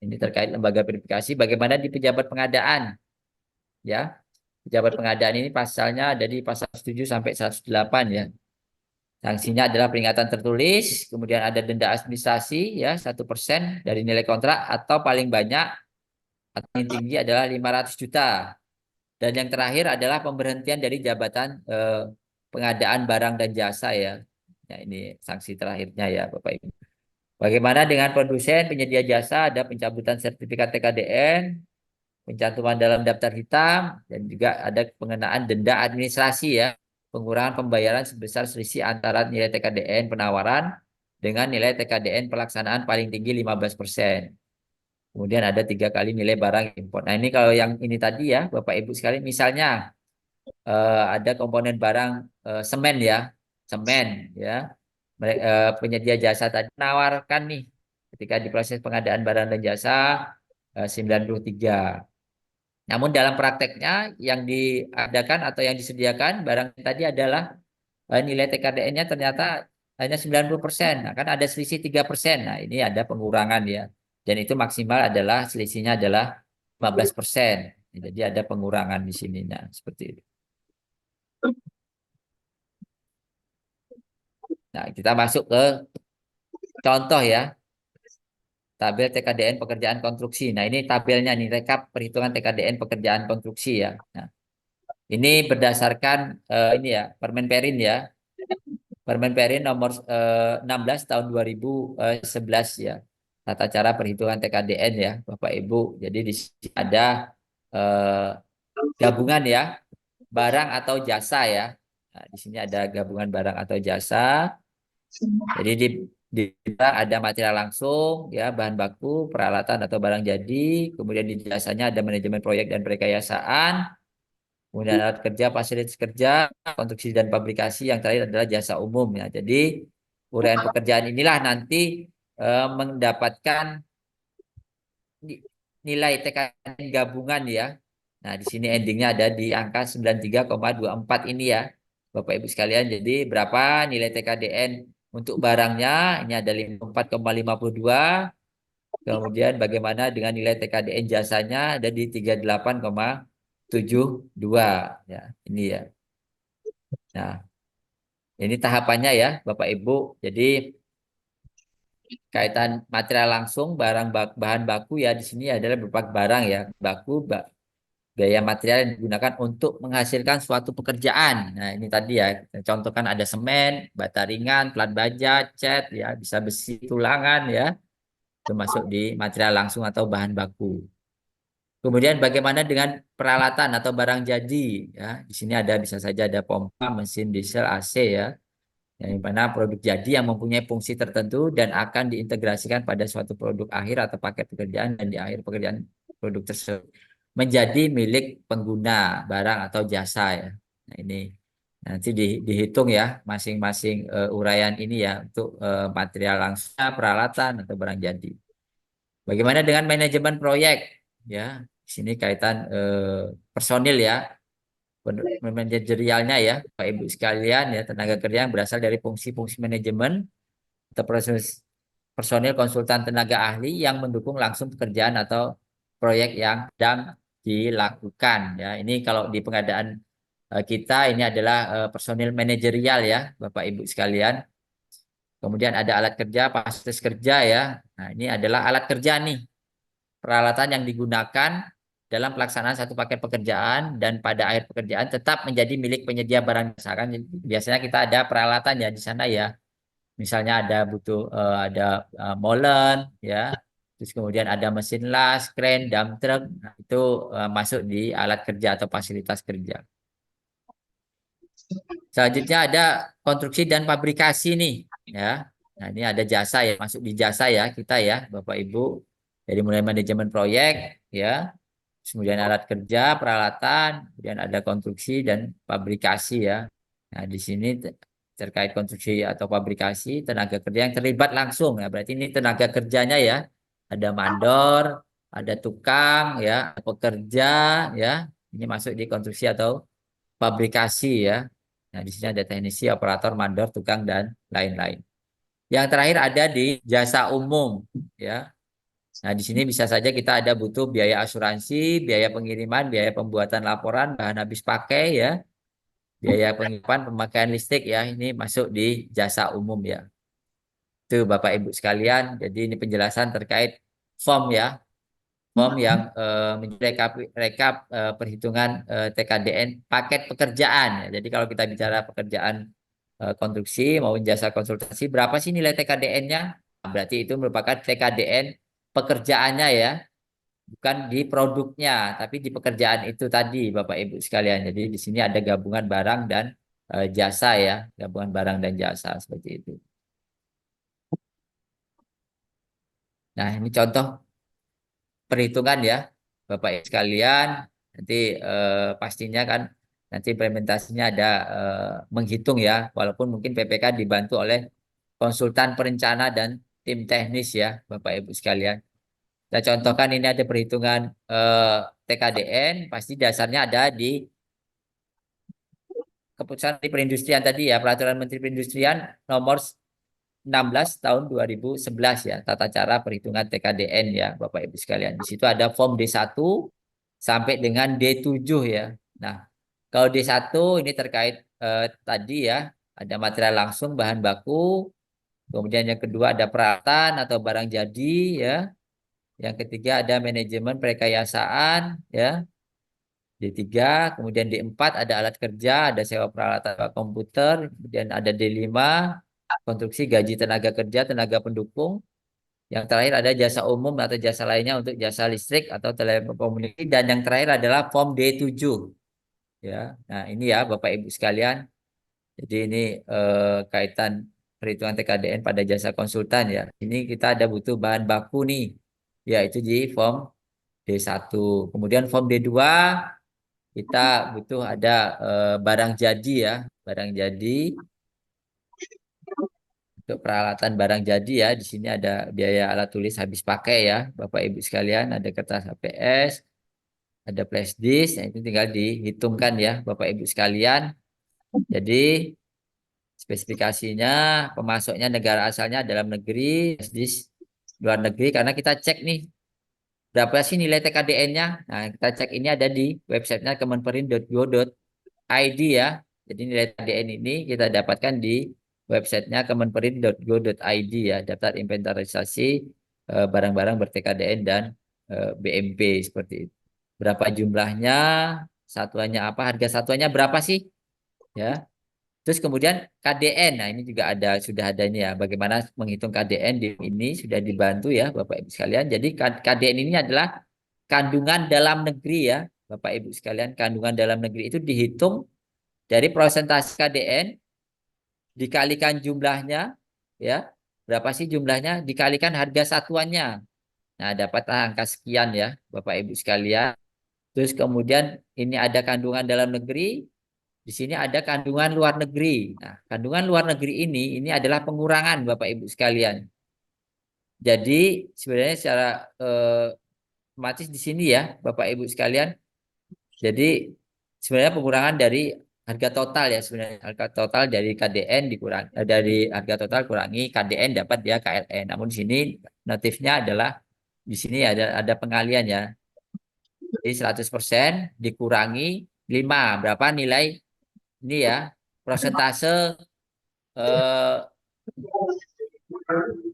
S2: Ini terkait lembaga verifikasi. Bagaimana di pejabat pengadaan ya? Pejabat pengadaan ini pasalnya ada di pasal 7 sampai 108 ya. Sanksinya adalah peringatan tertulis, kemudian ada denda administrasi ya 1% dari nilai kontrak atau paling banyak atau yang tinggi adalah 500 juta. Dan yang terakhir adalah pemberhentian dari jabatan pengadaan barang dan jasa ya. Ya ini sanksi terakhirnya ya Bapak Ibu. Bagaimana dengan produsen penyedia jasa, ada pencabutan sertifikat TKDN, pencantuman dalam daftar hitam, dan juga ada pengenaan denda administrasi ya, pengurangan pembayaran sebesar selisih antara nilai TKDN penawaran dengan nilai TKDN pelaksanaan paling tinggi 15%. Kemudian ada 3 kali nilai barang impor. Nah ini kalau yang ini tadi ya Bapak Ibu sekalian, misalnya ada komponen barang semen ya, semen ya. Penyedia jasa tadi menawarkan nih ketika di proses pengadaan barang dan jasa 93. Namun dalam prakteknya yang diadakan atau yang disediakan barang tadi adalah nilai TKDN-nya ternyata hanya 90%. Nah, kan ada selisih 3%. Nah, ini ada pengurangan ya. Dan itu maksimal adalah selisihnya adalah 15%. Jadi ada pengurangan di sini. Nah, seperti itu. Nah, kita masuk ke contoh ya, tabel TKDN pekerjaan konstruksi. Nah, ini tabelnya nih, rekap perhitungan TKDN pekerjaan konstruksi ya. Nah, ini berdasarkan ini ya, Permen Perin ya. Permen Perin nomor 16 tahun 2011 ya. Tata cara perhitungan TKDN ya, Bapak Ibu. Jadi di sini ada eh, gabungan ya, barang atau jasa ya. Nah, di sini ada gabungan barang atau jasa. Jadi di barang ada material langsung, ya, bahan baku, peralatan atau barang jadi. Kemudian di jasanya ada manajemen proyek dan perkayasaan. Kemudian alat kerja, fasilitas kerja, konstruksi dan fabrikasi. Yang terakhir adalah jasa umum ya. Jadi uraian pekerjaan inilah nanti mendapatkan nilai TKDN gabungan ya. Nah, di sini endingnya ada di angka 93,24 ini ya, Bapak Ibu sekalian. Jadi berapa nilai TKDN untuk barangnya? Ini ada 54,52. Kemudian bagaimana dengan nilai TKDN jasanya ada di 38,72 ya. Ini ya. Nah, ini tahapannya ya, Bapak Ibu. Jadi kaitan material langsung, bahan baku ya di sini adalah berupa barang ya, baku, gaya material yang digunakan untuk menghasilkan suatu pekerjaan. Nah, ini tadi ya, contohkan ada semen, bata ringan, plat baja, cat, ya, bisa besi, tulangan, ya, termasuk di material langsung atau bahan baku. Kemudian bagaimana dengan peralatan atau barang jadi? Ya, di sini ada bisa saja ada pompa, mesin diesel, AC ya, yang mana produk jadi yang mempunyai fungsi tertentu dan akan diintegrasikan pada suatu produk akhir atau paket pekerjaan dan di akhir pekerjaan produk tersebut menjadi milik pengguna barang atau jasa ya. Nah, ini nanti dihitung ya masing-masing uraian ini ya untuk material langsung, peralatan atau barang jadi. Bagaimana dengan manajemen proyek? Ya, di sini kaitan personil ya, manajerialnya ya, Pak Ibu sekalian ya, tenaga kerja yang berasal dari fungsi-fungsi manajemen atau proses personil konsultan tenaga ahli yang mendukung langsung pekerjaan atau proyek yang sedang dilakukan ya. Ini kalau di pengadaan kita ini adalah personil manajerial ya, Bapak Ibu sekalian. Kemudian ada alat kerja, fasilitas kerja ya. Nah, ini adalah alat kerja nih, peralatan yang digunakan dalam pelaksanaan satu paket pekerjaan dan pada akhir pekerjaan tetap menjadi milik penyedia barang jasa kan. Biasanya kita ada peralatan ya di sana ya. Misalnya ada butuh ada molen ya. Terus kemudian ada mesin las, kren, dump truck. Nah, itu masuk di alat kerja atau fasilitas kerja. Selanjutnya ada konstruksi dan fabrikasi nih ya. Nah, ini ada jasa ya, masuk di jasa ya kita ya, Bapak Ibu. Jadi mulai manajemen proyek ya, kemudian alat kerja, peralatan, kemudian ada konstruksi dan fabrikasi ya. Nah, di sini terkait konstruksi atau fabrikasi, tenaga kerja yang terlibat langsung ya. Berarti ini tenaga kerjanya ya. Ada mandor, ada tukang ya, ada pekerja ya. Ini masuk di konstruksi atau fabrikasi ya. Nah, di sini ada teknisi, operator, mandor, tukang dan lain-lain. Yang terakhir ada di jasa umum ya. Nah, di sini bisa saja kita ada butuh biaya asuransi, biaya pengiriman, biaya pembuatan laporan, bahan habis pakai ya, biaya pengiriman, pemakaian listrik ya, ini masuk di jasa umum ya. Itu Bapak Ibu sekalian, jadi ini penjelasan terkait form ya, form yang rekap, perhitungan TKDN paket pekerjaan ya. Jadi kalau kita bicara pekerjaan konstruksi maupun jasa konsultasi, berapa sih nilai TKDN-nya? Berarti itu merupakan TKDN pekerjaannya ya, bukan di produknya, tapi di pekerjaan itu tadi, Bapak Ibu sekalian. Jadi di sini ada gabungan barang dan jasa ya, gabungan barang dan jasa seperti itu. Nah, ini contoh perhitungan ya, Bapak Ibu sekalian. Nanti pastinya kan nanti implementasinya ada menghitung ya, walaupun mungkin PPK dibantu oleh konsultan perencana dan tim teknis ya, Bapak Ibu sekalian. Kita contohkan ini ada perhitungan TKDN, pasti dasarnya ada di keputusan di perindustrian tadi ya, Peraturan Menteri Perindustrian nomor 16 tahun 2011 ya, tata cara perhitungan TKDN ya, Bapak Ibu sekalian. Di situ ada form D1 sampai dengan D7 ya. Nah, kalau D1 ini terkait tadi ya, ada material langsung, bahan baku. Kemudian yang kedua ada peralatan atau barang jadi, ya. Yang ketiga ada manajemen perekayasaan, ya. D3, kemudian D4 ada alat kerja, ada sewa peralatan komputer, kemudian ada D5, konstruksi gaji tenaga kerja, tenaga pendukung. Yang terakhir ada jasa umum atau jasa lainnya untuk jasa listrik atau telekomunikasi. Dan yang terakhir adalah form D7. Ya, nah ini ya Bapak Ibu sekalian. Jadi ini kaitan perhitungan TKDN pada jasa konsultan ya. Ini kita ada butuh bahan baku nih, yaitu di form D1. Kemudian form D2 kita butuh ada barang jadi ya, barang jadi. Untuk peralatan barang jadi ya, di sini ada biaya alat tulis habis pakai ya, Bapak Ibu sekalian, ada kertas HPS, ada flash disk, nah, itu tinggal dihitungkan ya, Bapak Ibu sekalian. Jadi spesifikasinya, pemasoknya negara asalnya dalam negeri, flash disk luar negeri, karena kita cek nih berapa sih nilai TKDN-nya. Nah, kita cek ini ada di websitenya kemenperin.go.id ya. Jadi nilai TKDN ini kita dapatkan di websitenya kemenperin.go.id ya, daftar inventarisasi barang-barang ber-TKDN dan BMP seperti itu. Berapa jumlahnya, satuannya apa, harga satuannya berapa sih? Ya. Terus kemudian KDN, nah ini juga ada, sudah ada ini ya, bagaimana menghitung KDN di ini sudah dibantu ya Bapak Ibu sekalian. Jadi KDN ini adalah kandungan dalam negeri ya Bapak Ibu sekalian. Kandungan dalam negeri itu dihitung dari persentase KDN dikalikan jumlahnya ya. Berapa sih jumlahnya dikalikan harga satuannya. Nah, dapatlah angka sekian ya Bapak Ibu sekalian. Terus kemudian ini ada kandungan dalam negeri, di sini ada kandungan luar negeri. Nah, kandungan luar negeri ini adalah pengurangan Bapak Ibu sekalian. Jadi sebenarnya secara otomatis di sini ya Bapak Ibu sekalian. Jadi sebenarnya pengurangan dari harga total ya, sebenarnya harga total dari KDN dikurangi dari harga total kurangi KDN dapat dia KLN. Namun di sini notifnya adalah di sini ada pengalian ya. Jadi 100% dikurangi 5. Berapa nilai ini ya? Persentase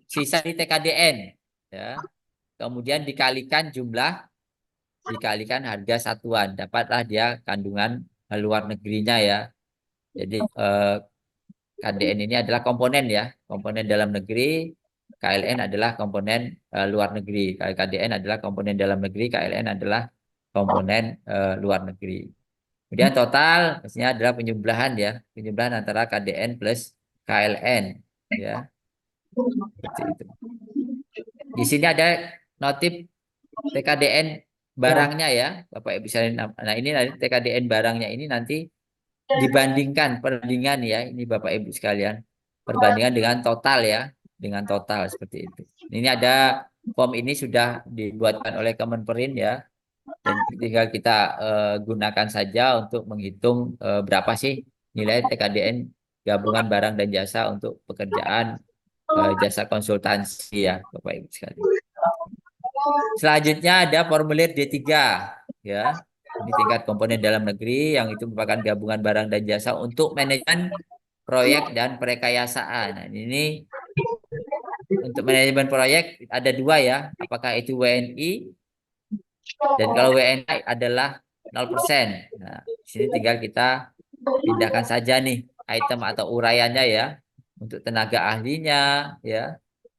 S2: sisa di TKDN ya. Kemudian dikalikan harga satuan, dapatlah dia kandungan luar negerinya ya. Jadi KDN ini adalah komponen ya, komponen dalam negeri. KLN adalah komponen luar negeri. KDN adalah komponen dalam negeri, KLN adalah komponen luar negeri. Kemudian total maksudnya adalah penyembelahan ya, penyembelahan antara KDN plus KLN ya. Seperti itu. Di sini ada notif TKDN barangnya ya, Bapak Ibu sekalian. Nah, ini nanti TKDN barangnya ini nanti dibandingkan perbandingan ya, ini Bapak Ibu sekalian. Perbandingan dengan total ya, dengan total seperti itu. Ini ada form ini sudah dibuatkan oleh Kemenperin ya. Dan tinggal kita gunakan saja untuk menghitung berapa sih nilai TKDN gabungan barang dan jasa untuk pekerjaan jasa konsultansi ya Bapak Ibu sekalian. Selanjutnya ada formulir D3 ya. Ini tingkat komponen dalam negeri yang itu merupakan gabungan barang dan jasa untuk manajemen proyek dan perekayasaan. Nah, ini untuk manajemen proyek ada dua ya. Apakah itu WNI dan kalau WNI adalah 0%. Nah, di sini tinggal kita pindahkan saja nih item atau uraiannya ya untuk tenaga ahlinya ya.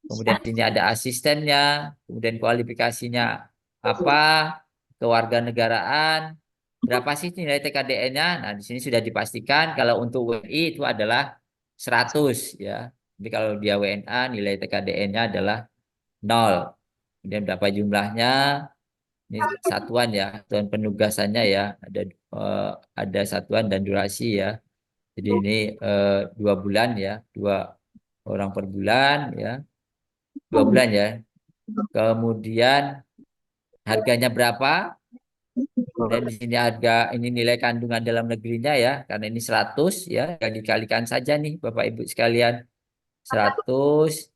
S2: Kemudian ini ada asistennya, kemudian kualifikasinya apa, kewarganegaraan, berapa sih nilai TKDN-nya? Nah, di sini sudah dipastikan kalau untuk WNI itu adalah 100 ya. Jadi kalau dia WNA nilai TKDN-nya adalah 0. Kemudian berapa jumlahnya? Ini satuan ya, satuan penugasannya ya, ada satuan dan durasi ya. Jadi ini 2 bulan ya, 2 orang per bulan ya, 2 bulan ya. Kemudian harganya berapa? Dan di sini harga ini nilai kandungan dalam negerinya ya, karena ini 100 ya, dikalikan saja nih Bapak Ibu sekalian. 100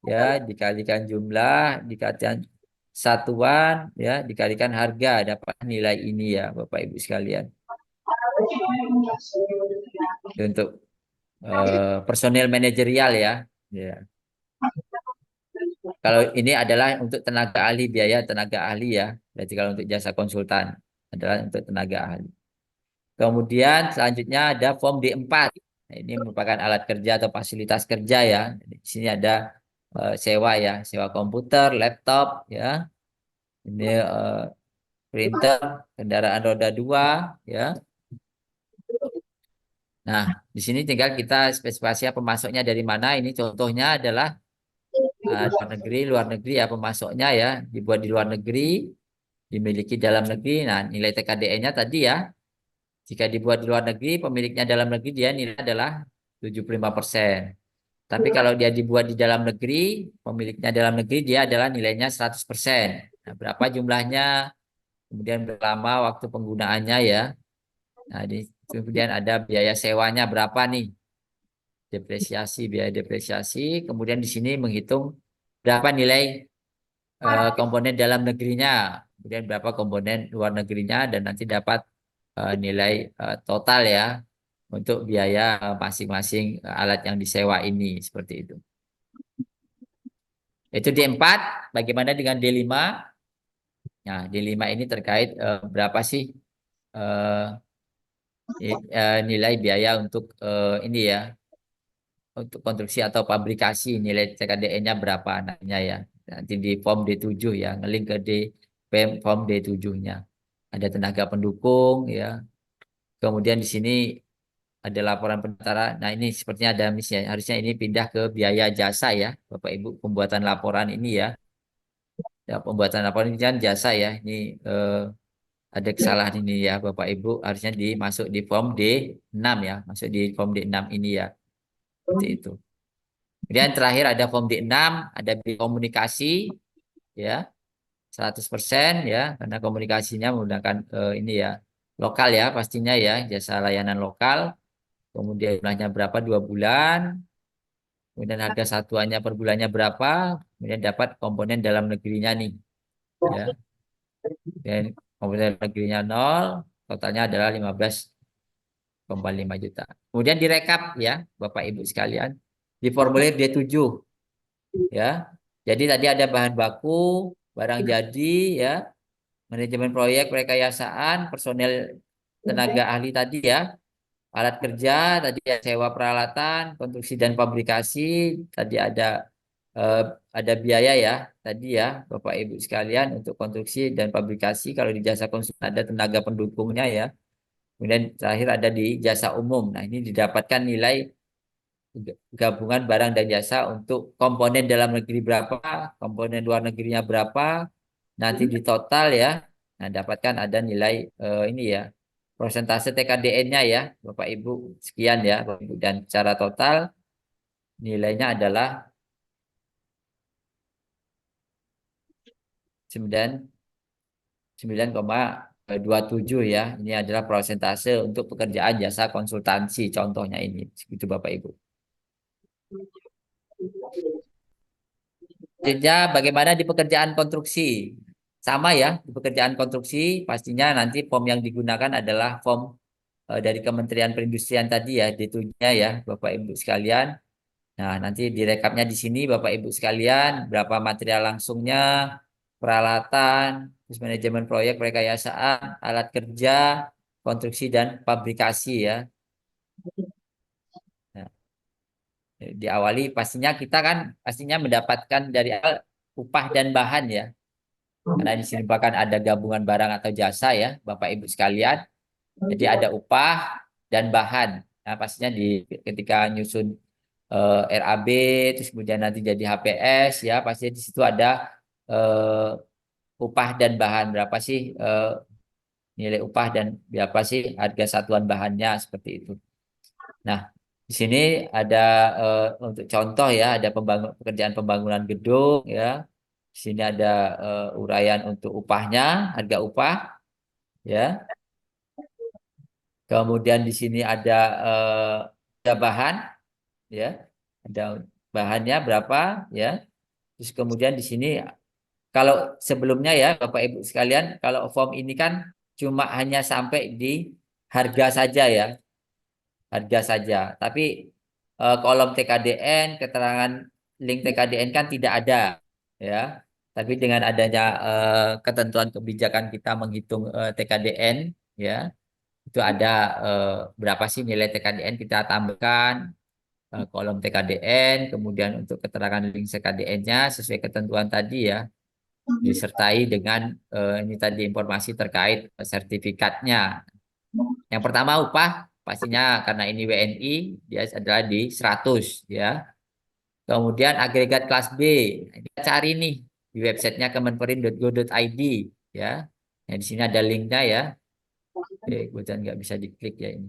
S2: ya dikalikan jumlah, dikalikan satuan ya, dikalikan harga dapat nilai ini ya Bapak Ibu sekalian. Untuk personil manajerial ya. Ya. Kalau ini adalah untuk tenaga ahli, biaya tenaga ahli ya. Berarti kalau untuk jasa konsultan adalah untuk tenaga ahli. Kemudian selanjutnya ada form D4. Nah, ini merupakan alat kerja atau fasilitas kerja ya. Di sini ada sewa ya, sewa komputer, laptop ya. Ini printer, kendaraan roda 2 ya. Nah, di sini tinggal kita spesifikasi pemasoknya dari mana. Ini contohnya adalah luar negeri ya pemasoknya ya, dibuat di luar negeri, dimiliki dalam negeri. Nah, nilai TKDN-nya tadi ya, jika dibuat di luar negeri, pemiliknya dalam negeri dia nilai adalah 75%. Tapi kalau dia dibuat di dalam negeri, pemiliknya dalam negeri dia adalah nilainya 100%. Nah, berapa jumlahnya, kemudian berapa lama waktu penggunaannya ya. Nah, kemudian ada biaya sewanya berapa nih? Depresiasi, biaya depresiasi. Kemudian di sini menghitung berapa nilai komponen dalam negerinya, kemudian berapa komponen luar negerinya, dan nanti dapat nilai total ya untuk biaya masing-masing alat yang disewa ini seperti itu. Itu D4. Bagaimana dengan D5? Nah, D5 ini terkait berapa sih eh, nilai biaya untuk ini ya, untuk konstruksi atau fabrikasi, nilai TKDN-nya berapa namanya ya. Nanti di form D7 ya, ngelink ke form D7-nya. Ada tenaga pendukung ya. Kemudian di sini ada laporan penetara. Nah, ini sepertinya ada miss ya. Harusnya ini pindah ke biaya jasa ya, Bapak Ibu, pembuatan laporan ini ya. Ya, pembuatan laporan ini kan jasa ya. Ini ada kesalahan ini ya, Bapak Ibu. Harusnya dimasuk di form D6 ya, masuk di form D6 ini ya. Seperti itu. Kemudian terakhir ada form D6, ada komunikasi ya, 100% ya, karena komunikasinya menggunakan ini ya, lokal ya pastinya ya, jasa layanan lokal. Kemudian jumlahnya berapa 2 bulan, kemudian harga satuannya per bulannya berapa, kemudian dapat komponen dalam negerinya nih ya. Dan komponen dalam negerinya 0, totalnya adalah 15,5 juta. Kemudian direkap ya Bapak Ibu sekalian, di formulir D7 ya. Jadi tadi ada bahan baku, barang jadi ya, manajemen proyek, rekayasaan, personel tenaga ahli tadi ya, alat kerja, tadi ya sewa peralatan, konstruksi dan fabrikasi, tadi eh, ada biaya ya, tadi ya Bapak Ibu sekalian untuk konstruksi dan fabrikasi. Kalau di jasa konstruksi ada tenaga pendukungnya ya. Kemudian terakhir ada di jasa umum. Nah, ini didapatkan nilai gabungan barang dan jasa untuk komponen dalam negeri berapa, komponen luar negerinya berapa, nanti di total ya. Nah, dapatkan ada nilai ini ya, persentase TKDN-nya ya, Bapak Ibu sekian ya, Bapak Ibu. Dan secara total nilainya adalah 9,27 ya. Ini adalah persentase untuk pekerjaan jasa konsultansi contohnya ini. Itu Bapak Ibu. Selanjutnya bagaimana di pekerjaan konstruksi? Sama ya, di pekerjaan konstruksi pastinya nanti form yang digunakan adalah form dari Kementerian Perindustrian tadi ya, D7-nya ya, Bapak Ibu sekalian. Nah, nanti direkapnya di sini Bapak Ibu sekalian, berapa material langsungnya, peralatan, terus manajemen proyek, rekayasaan, alat kerja, konstruksi dan fabrikasi ya. Nah, diawali pastinya kita kan pastinya mendapatkan dari awal upah dan bahan ya. Karena di sini bahkan ada gabungan barang atau jasa ya, Bapak Ibu sekalian. Jadi ada upah dan bahan. Nah, pastinya ketika nyusun RAB, terus kemudian nanti jadi HPS ya, pasti di situ ada upah dan bahan berapa sih nilai upah dan berapa sih harga satuan bahannya seperti itu. Nah, di sini ada untuk contoh ya, ada pekerjaan pembangunan gedung ya. Di sini ada uraian untuk upahnya, harga upah ya. Kemudian di sini ada bahan ya. Ada bahannya berapa ya. Terus kemudian di sini kalau sebelumnya ya Bapak Ibu sekalian, kalau form ini kan cuma hanya sampai di harga saja ya, harga saja. Tapi kolom TKDN, keterangan link TKDN kan tidak ada, ya. Tapi dengan adanya ketentuan kebijakan kita menghitung TKDN, ya, itu ada berapa sih nilai TKDN kita tambahkan kolom TKDN, kemudian untuk keterangan link TKDN-nya sesuai ketentuan tadi ya, disertai dengan ini tadi informasi terkait sertifikatnya. Yang pertama upah, pastinya karena ini WNI, dia adalah di 100 ya. Kemudian agregat kelas B, nah, kita cari nih di websitenya kemenperin.go.id ya. Nah, di sini ada linknya ya. Oke, kemudian nggak bisa diklik ya ini.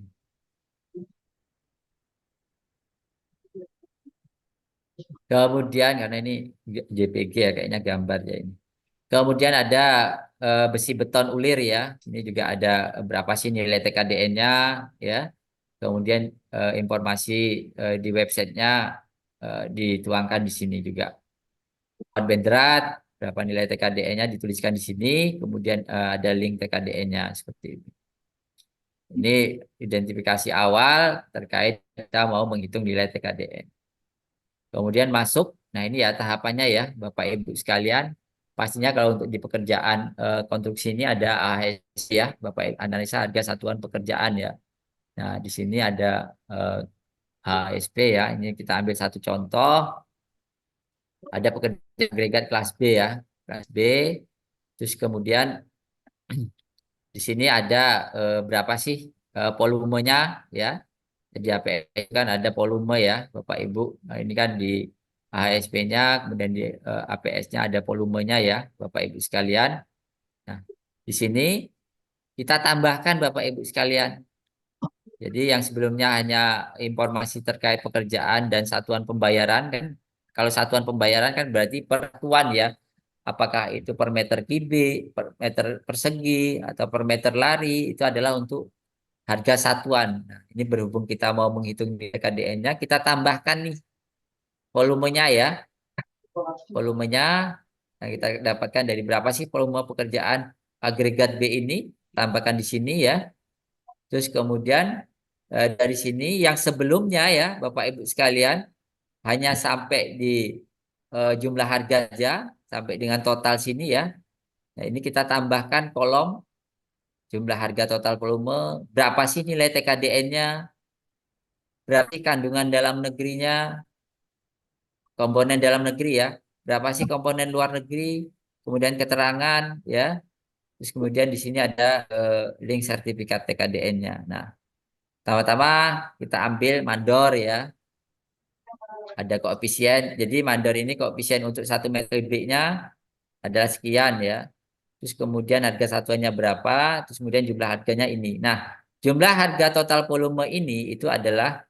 S2: Kemudian karena ini JPG ya kayaknya gambar ya ini. Kemudian ada besi beton ulir ya. Ini juga ada berapa sih nilai TKDN-nya ya. Kemudian informasi di websitenya dituangkan di sini juga. Benderat, berapa nilai TKDN-nya dituliskan di sini. Kemudian ada link TKDN-nya seperti ini. Ini identifikasi awal terkait kita mau menghitung nilai TKDN. Kemudian masuk, nah ini ya tahapannya ya Bapak Ibu sekalian. Pastinya kalau untuk di pekerjaan konstruksi ini ada AHS ya, Bapak Ibu, analisa harga satuan pekerjaan ya. Nah di sini ada HSP ya, ini kita ambil satu contoh. Ada pekerjaan agregat kelas B ya, kelas B. Terus kemudian di sini ada berapa sih volumenya ya. Jadi APS kan ada volume ya, Bapak Ibu. Nah, ini kan di ASP-nya, kemudian di APS-nya ada volumenya ya, Bapak Ibu sekalian. Nah, di sini kita tambahkan Bapak Ibu sekalian. Jadi yang sebelumnya hanya informasi terkait pekerjaan dan satuan pembayaran kan. Kalau satuan pembayaran kan berarti pertuan ya. Apakah itu per meter kubik, per meter persegi, atau per meter lari, itu adalah untuk harga satuan. Nah, ini berhubung kita mau menghitung KDN-nya, kita tambahkan nih volumenya ya. Volumenya yang kita dapatkan dari berapa sih volume pekerjaan agregat B ini, tambahkan di sini ya. Terus kemudian dari sini yang sebelumnya ya, Bapak Ibu sekalian, hanya sampai di jumlah harga aja, sampai dengan total sini ya. Nah, ini kita tambahkan kolom jumlah harga total volume, berapa sih nilai TKDN-nya, berarti kandungan dalam negerinya, komponen dalam negeri ya, berapa sih komponen luar negeri, kemudian keterangan ya, terus kemudian di sini ada link sertifikat TKDN-nya. Nah, pertama-tama kita ambil mandor ya, ada koefisien. Jadi mandor ini koefisien untuk 1 meter kubiknya adalah sekian ya. Terus kemudian harga satuannya berapa, terus kemudian jumlah harganya ini. Nah, jumlah harga total volume ini itu adalah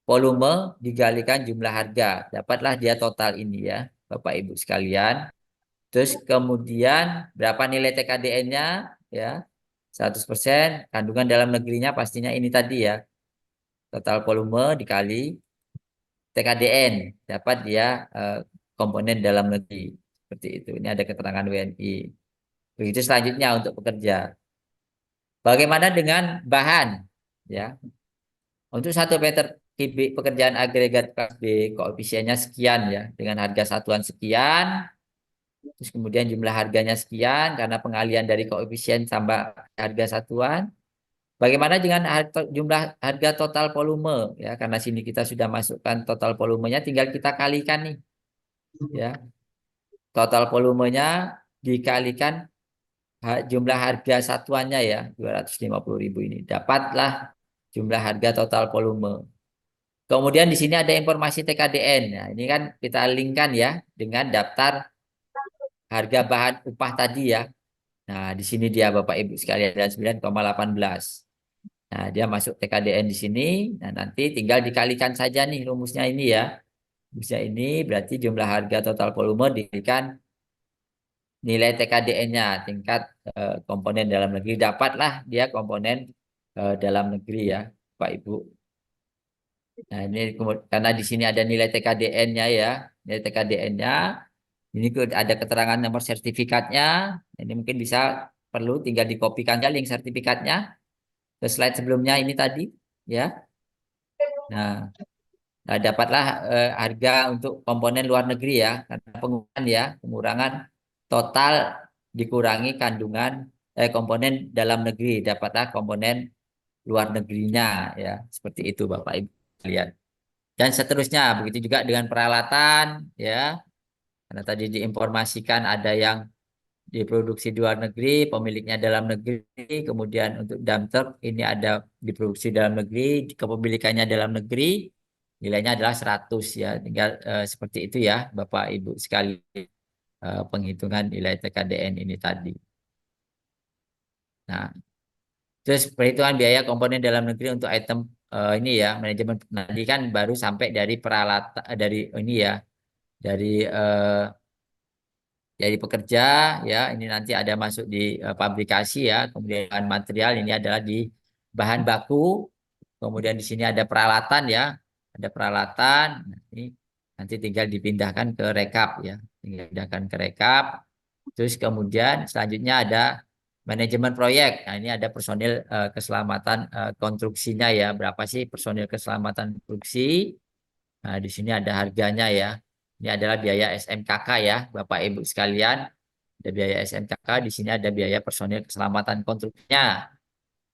S2: volume dikalikan jumlah harga. Dapatlah dia total ini ya, Bapak Ibu sekalian. Terus kemudian berapa nilai TKDN-nya ya? 100%, kandungan dalam negerinya pastinya ini tadi ya. Total volume dikali TKDN, dapat dia komponen dalam negeri. Seperti itu. Ini ada keterangan WNI. Begitu selanjutnya untuk pekerja. Bagaimana dengan bahan? Ya, untuk 1 meter kubik pekerjaan agregat kelas B, koefisiennya sekian ya, dengan harga satuan sekian, terus kemudian jumlah harganya sekian, karena pengalian dari koefisien tambah harga satuan. Bagaimana dengan jumlah harga total volume? Ya, karena sini kita sudah masukkan total volumenya, tinggal kita kalikan nih. Ya, total volumenya dikalikan jumlah harga satuannya ya, 250.000 ini. Dapatlah jumlah harga total volume. Kemudian di sini ada informasi TKDN. Nah, ini kan kita linkkan ya dengan daftar harga bahan upah tadi ya. Nah, di sini dia Bapak Ibu sekalian 9,18. Nah, dia masuk TKDN di sini. Nah, nanti tinggal dikalikan saja nih rumusnya ini ya. Rumusnya ini berarti jumlah harga total volume dikalikan nilai TKDN-nya, tingkat komponen dalam negeri. Dapatlah dia komponen dalam negeri ya, Pak Ibu. Nah, ini karena di sini ada nilai TKDN-nya ya. Nilai TKDN-nya. Ini ada keterangan nomor sertifikatnya. Ini mungkin bisa perlu tinggal dikopikan aja link sertifikatnya ke slide sebelumnya ini tadi ya. Nah, dapatlah harga untuk komponen luar negeri ya, karena pengurangan total dikurangi kandungan komponen dalam negeri, dapatlah komponen luar negerinya ya, seperti itu Bapak Ibu lihat. Dan seterusnya begitu juga dengan peralatan ya, karena tadi diinformasikan ada yang diproduksi di luar negeri, pemiliknya dalam negeri, kemudian untuk dump truck ini ada diproduksi dalam negeri, kepemilikannya dalam negeri, nilainya adalah 100 ya. Tinggal seperti itu ya Bapak Ibu sekali penghitungan nilai TKDN ini tadi. Nah, terus perhitungan biaya komponen dalam negeri untuk item ini ya, manajemen tadi kan baru sampai dari peralatan dari ini ya, dari dari pekerja ya, ini nanti ada masuk di pabrikasi ya, kemudian bahan material ini adalah di bahan baku, kemudian di sini ada peralatan ya, ada peralatan. Nah, ini nanti tinggal dipindahkan ke rekap ya, tinggal dipindahkan ke rekap. Terus kemudian selanjutnya ada manajemen proyek. Nah, ini ada personil keselamatan konstruksinya ya, berapa sih personil keselamatan konstruksi? Nah, di sini ada harganya ya. Ini adalah biaya SMKK ya, Bapak Ibu sekalian. Ada biaya SMKK, di sini ada biaya personil keselamatan konstruksinya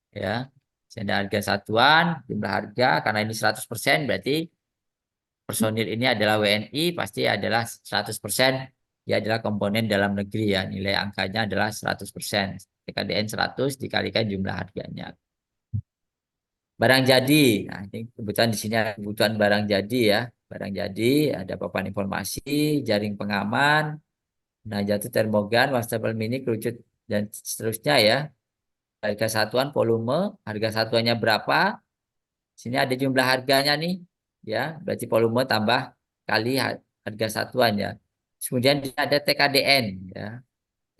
S2: ya. Di sini ada harga satuan, jumlah harga karena ini 100% berarti personil ini adalah WNI pasti adalah 100%. Dia adalah komponen dalam negeri ya. Nilai angkanya adalah 100%. TKDN 100 dikalikan jumlah harganya. Barang jadi. Nah, ini kebutuhan di sini ada kebutuhan barang jadi ya. Barang jadi, ada papan informasi, jaring pengaman, nah jatuh termogan, wastafel mini, kerucut, dan seterusnya ya. Harga satuan, volume, harga satuannya berapa? Sini ada jumlah harganya nih, ya. Berarti volume tambah kali harga satuan ya. Kemudian ada TKDN ya.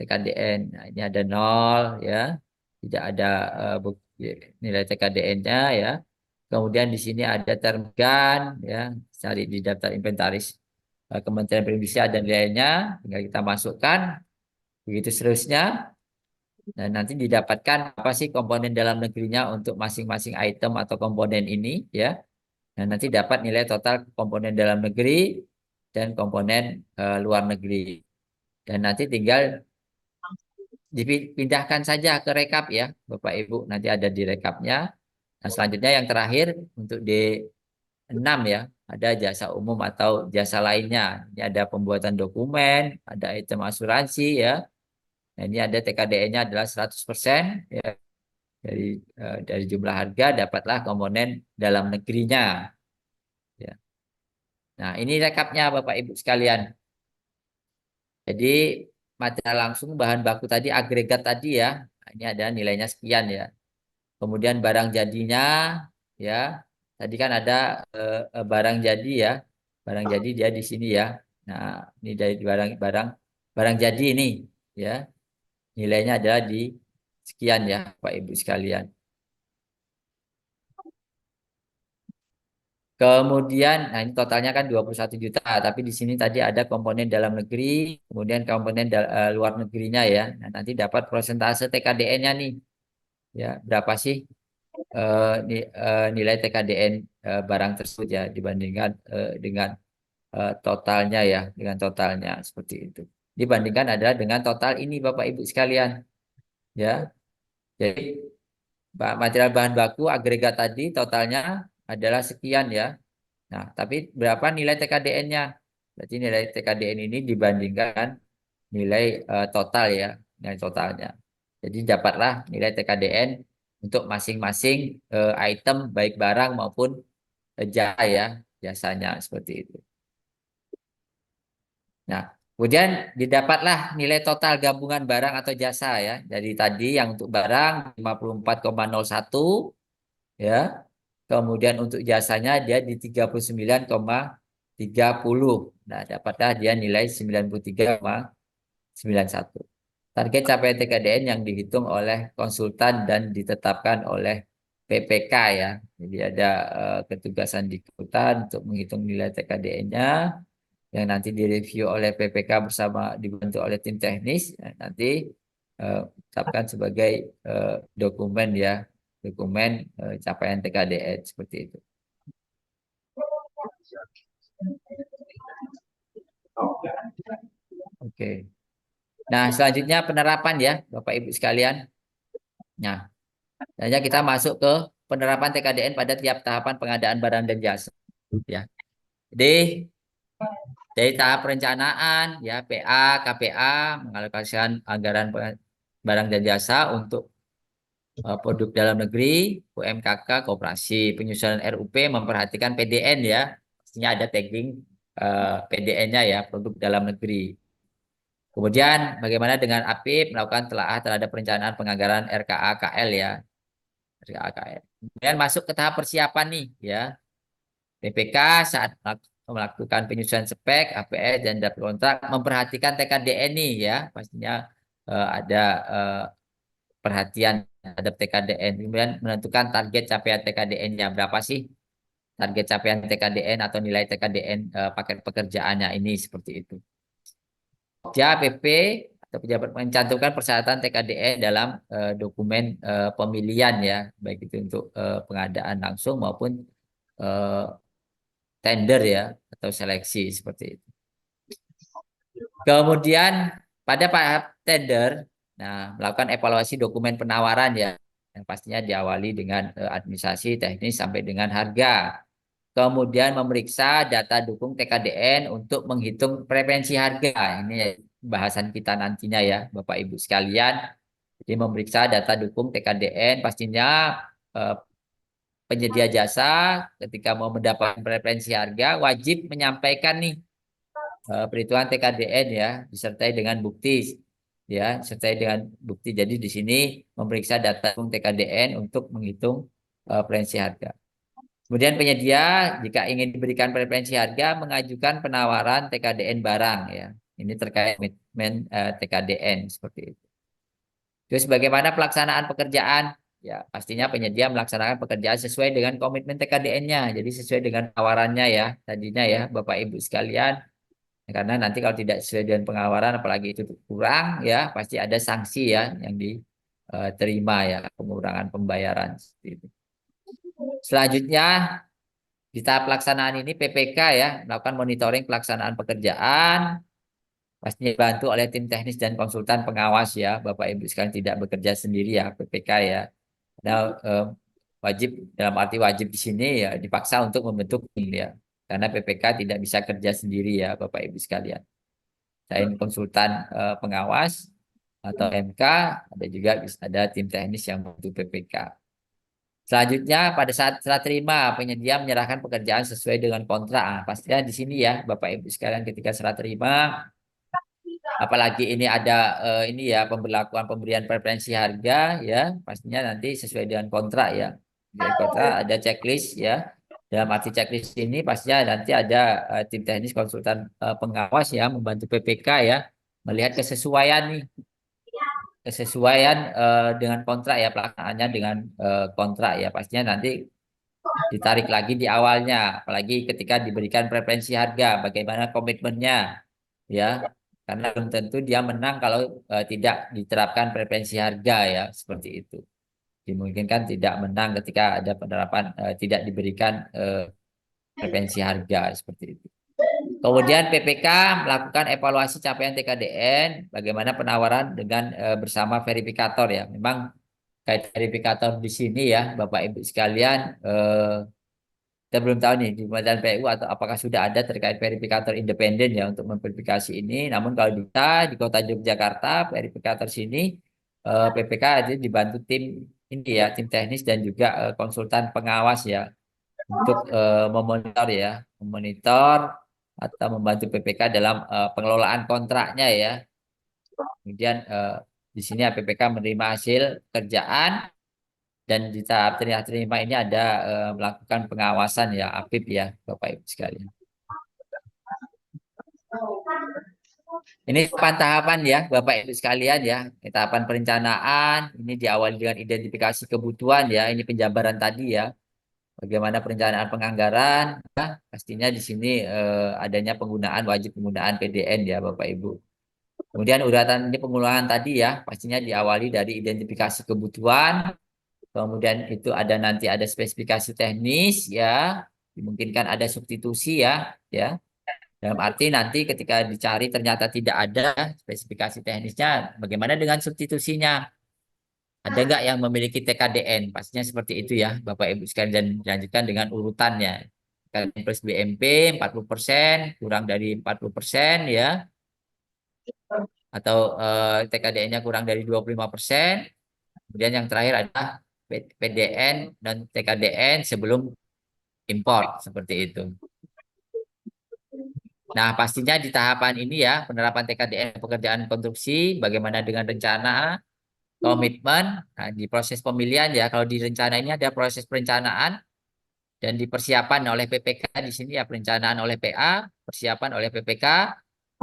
S2: TKDN, nah, ini ada 0 ya. Tidak ada nilai TKDN-nya ya. Kemudian di sini ada termgan ya, cari di daftar inventaris Kementerian Perindustrian dan nilainya, tinggal kita masukkan, begitu seterusnya. Dan nanti didapatkan apa sih komponen dalam negerinya untuk masing-masing item atau komponen ini ya. Dan nanti dapat nilai total komponen dalam negeri dan komponen luar negeri. Dan nanti tinggal dipindahkan saja ke rekap ya, Bapak Ibu. Nanti ada di rekapnya. Nah, selanjutnya yang terakhir untuk D6 ya, ada jasa umum atau jasa lainnya. Ini ada pembuatan dokumen, ada item asuransi ya. Nah, ini ada TKDN-nya adalah 100% ya. Dari jumlah harga dapatlah komponen dalam negerinya ya. Nah, ini rekapnya Bapak Ibu sekalian. Jadi material langsung bahan baku tadi agregat tadi ya. Nah, ini ada nilainya sekian ya. Kemudian barang jadinya ya. Tadi kan ada barang jadi ya. Barang jadi dia di sini ya. Nah, ini dari barang barang jadi ini ya. Nilainya adalah di sekian ya, Pak Ibu sekalian. Kemudian, nah ini totalnya kan 21 juta, tapi di sini tadi ada komponen dalam negeri, kemudian komponen luar negerinya ya. Nah, nanti dapat persentase TKDN-nya nih. Ya, berapa sih nilai TKDN barang tersebut ya dibandingkan dengan totalnya ya, dengan totalnya seperti itu. Dibandingkan adalah dengan total ini Bapak Ibu sekalian, ya. Jadi material bahan baku agregat tadi totalnya adalah sekian ya. Nah, tapi berapa nilai TKDN-nya? Berarti nilai TKDN ini dibandingkan nilai total ya, nilai totalnya. Jadi dapatlah nilai TKDN untuk masing-masing item baik barang maupun jasa ya, jasanya seperti itu. Nah, kemudian didapatlah nilai total gabungan barang atau jasa ya. Dari tadi yang untuk barang 54,01 ya. Kemudian untuk jasanya dia di 39,30. Nah, dapatlah dia nilai 93,91. Target capaian TKDN yang dihitung oleh konsultan dan ditetapkan oleh PPK ya. Jadi ada ketugasan di kota untuk menghitung nilai TKDN-nya yang nanti direview oleh PPK bersama dibantu oleh tim teknis. Nanti tetapkan sebagai dokumen ya, dokumen capaian TKDN seperti itu. Oke. Nah, selanjutnya penerapan ya, Bapak Ibu sekalian. Nah, selanjutnya kita masuk ke penerapan TKDN pada tiap tahapan pengadaan barang dan jasa. Ya. Jadi dari tahap perencanaan, ya PA, KPA mengalokasikan anggaran barang dan jasa untuk produk dalam negeri, UMKK, koperasi, penyusunan RUP memperhatikan PDN ya, pastinya ada tagging PDN-nya ya, produk dalam negeri. Kemudian bagaimana dengan APIP melakukan telaah terhadap perencanaan penganggaran RKA KL ya, RKA KL. Kemudian masuk ke tahap persiapan nih ya, PPK saat melakukan penyusunan spek, APS dan daftar kontrak memperhatikan TKDN nih ya, pastinya ada perhatian terhadap TKDN. Kemudian menentukan target capaian TKDN-nya berapa sih? Target capaian TKDN atau nilai TKDN paket pekerjaannya ini seperti itu. Dia PP atau pejabat mencantumkan persyaratan TKDN dalam dokumen pemilihan ya, baik itu untuk pengadaan langsung maupun tender ya atau seleksi seperti itu. Kemudian pada tahap tender, nah melakukan evaluasi dokumen penawaran ya, yang pastinya diawali dengan administrasi teknis sampai dengan harga. Kemudian memeriksa data dukung TKDN untuk menghitung preferensi harga. Ini bahasan kita nantinya ya, Bapak Ibu sekalian. Jadi memeriksa data dukung TKDN pastinya eh, penyedia jasa ketika mau mendapatkan preferensi harga wajib menyampaikan nih perhitungan TKDN ya disertai dengan bukti ya, disertai dengan bukti. Jadi di sini memeriksa data dukung TKDN untuk menghitung preferensi harga. Kemudian penyedia jika ingin diberikan preferensi harga mengajukan penawaran TKDN barang ya. Ini terkait komitmen TKDN seperti itu. Terus bagaimana pelaksanaan pekerjaan? Ya, pastinya penyedia melaksanakan pekerjaan sesuai dengan komitmen TKDN-nya. Jadi sesuai dengan tawarannya ya, tadinya ya Bapak Ibu sekalian. Karena nanti kalau tidak sesuai dengan pengawaran apalagi itu kurang ya, pasti ada sanksi ya yang diterima ya, pengurangan pembayaran seperti itu. Selanjutnya di tahap pelaksanaan ini PPK ya, melakukan monitoring pelaksanaan pekerjaan, pastinya dibantu oleh tim teknis dan konsultan pengawas ya, Bapak Ibu sekalian tidak bekerja sendiri ya, PPK ya. Nah, wajib dalam arti wajib di sini ya dipaksa untuk membentuk tim ya, karena PPK tidak bisa kerja sendiri ya, Bapak Ibu sekalian. Selain konsultan pengawas atau MK, ada juga ada tim teknis yang membantu PPK. Selanjutnya pada saat serah terima penyedia menyerahkan pekerjaan sesuai dengan kontrak. Nah, pastinya di sini ya Bapak Ibu sekalian ketika serah terima apalagi ini ada ini ya pemberlakuan pemberian preferensi harga ya pastinya nanti sesuai dengan kontrak ya. Di kontrak ada checklist ya. Dalam arti checklist ini pastinya nanti ada tim teknis konsultan pengawas ya membantu PPK ya melihat kesesuaian nih kesesuaian dengan kontrak ya pelaksanaannya dengan kontrak ya pastinya nanti ditarik lagi di awalnya apalagi ketika diberikan preferensi harga bagaimana komitmennya ya karena belum tentu dia menang kalau tidak diterapkan preferensi harga ya seperti itu dimungkinkan tidak menang ketika ada penerapan tidak diberikan preferensi harga seperti itu. Kemudian PPK melakukan evaluasi capaian TKDN, bagaimana penawaran dengan bersama verifikator ya. Memang kait verifikator di sini ya, Bapak Ibu sekalian, kita belum tahu nih di Kementerian PU atau apakah sudah ada terkait verifikator independen ya untuk memverifikasi ini. Namun kalau di Kota Yogyakarta, verifikator sini PPK itu dibantu tim ini ya, tim teknis dan juga konsultan pengawas ya untuk memonitor ya, memonitor atau membantu PPK dalam pengelolaan kontraknya ya. Kemudian di sini PPK menerima hasil kerjaan dan di tahap terima ini ada melakukan pengawasan ya APIP ya Bapak Ibu sekalian. Ini tahapan ya Bapak Ibu sekalian ya. Tahapan perencanaan ini diawali dengan identifikasi kebutuhan ya. Ini penjabaran tadi ya. Bagaimana perencanaan penganggaran? Nah, pastinya di sini adanya penggunaan wajib penggunaan PDN ya Bapak Ibu. Kemudian uratan ini pengulangan tadi ya, pastinya diawali dari identifikasi kebutuhan. Kemudian itu ada nanti ada spesifikasi teknis ya. dimungkinkan ada substitusi ya. Dalam arti nanti ketika dicari ternyata tidak ada spesifikasi teknisnya, bagaimana dengan substitusinya? Ada nggak yang memiliki TKDN? Pastinya seperti itu ya, Bapak Ibu sekalian, dan dilanjutkan dengan urutannya. TKDN plus BMP 40%, kurang dari 40% ya, atau TKDN-nya kurang dari 25%. Kemudian yang terakhir adalah PDN dan TKDN sebelum import, seperti itu. Nah, pastinya di tahapan ini ya, penerapan TKDN pekerjaan konstruksi, bagaimana dengan rencana, komitmen, nah, di proses pemilihan ya, kalau di rencana ini ada proses perencanaan dan dipersiapan oleh PPK di sini ya, perencanaan oleh PA, persiapan oleh PPK,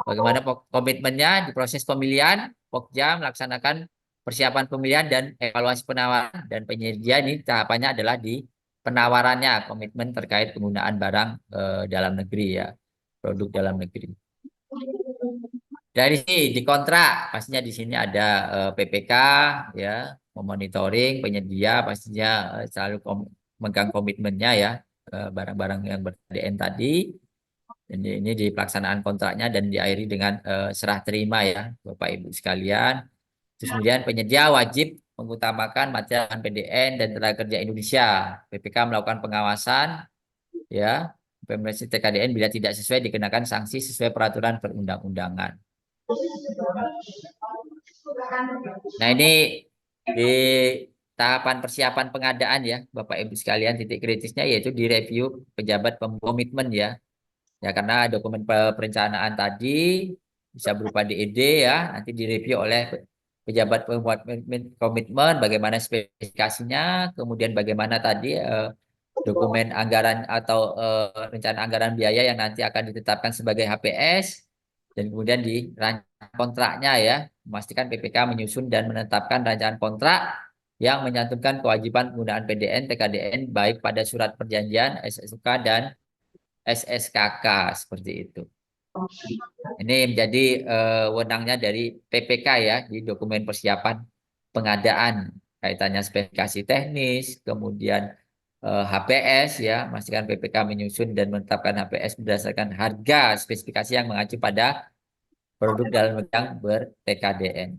S2: bagaimana komitmennya di proses pemilihan, Pokja melaksanakan persiapan pemilihan dan evaluasi penawaran, dan penyedia ini tahapannya adalah di penawarannya, komitmen terkait penggunaan barang dalam negeri ya, produk dalam negeri. Dari sini di kontrak pastinya di sini ada PPK ya, memonitoring penyedia pastinya selalu memegang komitmennya ya, barang-barang yang ber-TKDN tadi. Ini di pelaksanaan kontraknya dan diakhiri dengan serah terima ya, Bapak Ibu sekalian. Terus kemudian penyedia wajib mengutamakan material PDN dan tenaga kerja Indonesia. PPK melakukan pengawasan ya, implementasi TKDN bila tidak sesuai dikenakan sanksi sesuai peraturan perundang-undangan. Nah, ini di tahapan persiapan pengadaan ya, Bapak Ibu sekalian, titik kritisnya yaitu di review pejabat komitmen ya. Ya, karena dokumen perencanaan tadi bisa berupa DED ya, nanti direview oleh pejabat pembuat komitmen, bagaimana spesifikasinya, kemudian bagaimana tadi dokumen anggaran atau rencana anggaran biaya yang nanti akan ditetapkan sebagai HPS, dan kemudian di rancangan kontraknya ya, memastikan PPK menyusun dan menetapkan rancangan kontrak yang menyantumkan kewajiban penggunaan PDN, TKDN baik pada surat perjanjian, SSK dan SSKK, seperti itu. Ini menjadi wewenangnya dari PPK ya, di dokumen persiapan pengadaan, kaitannya spesifikasi teknis, kemudian HPS ya, memastikan PPK menyusun dan menetapkan HPS berdasarkan harga spesifikasi yang mengacu pada produk dalam negeri yang ber-TKDN.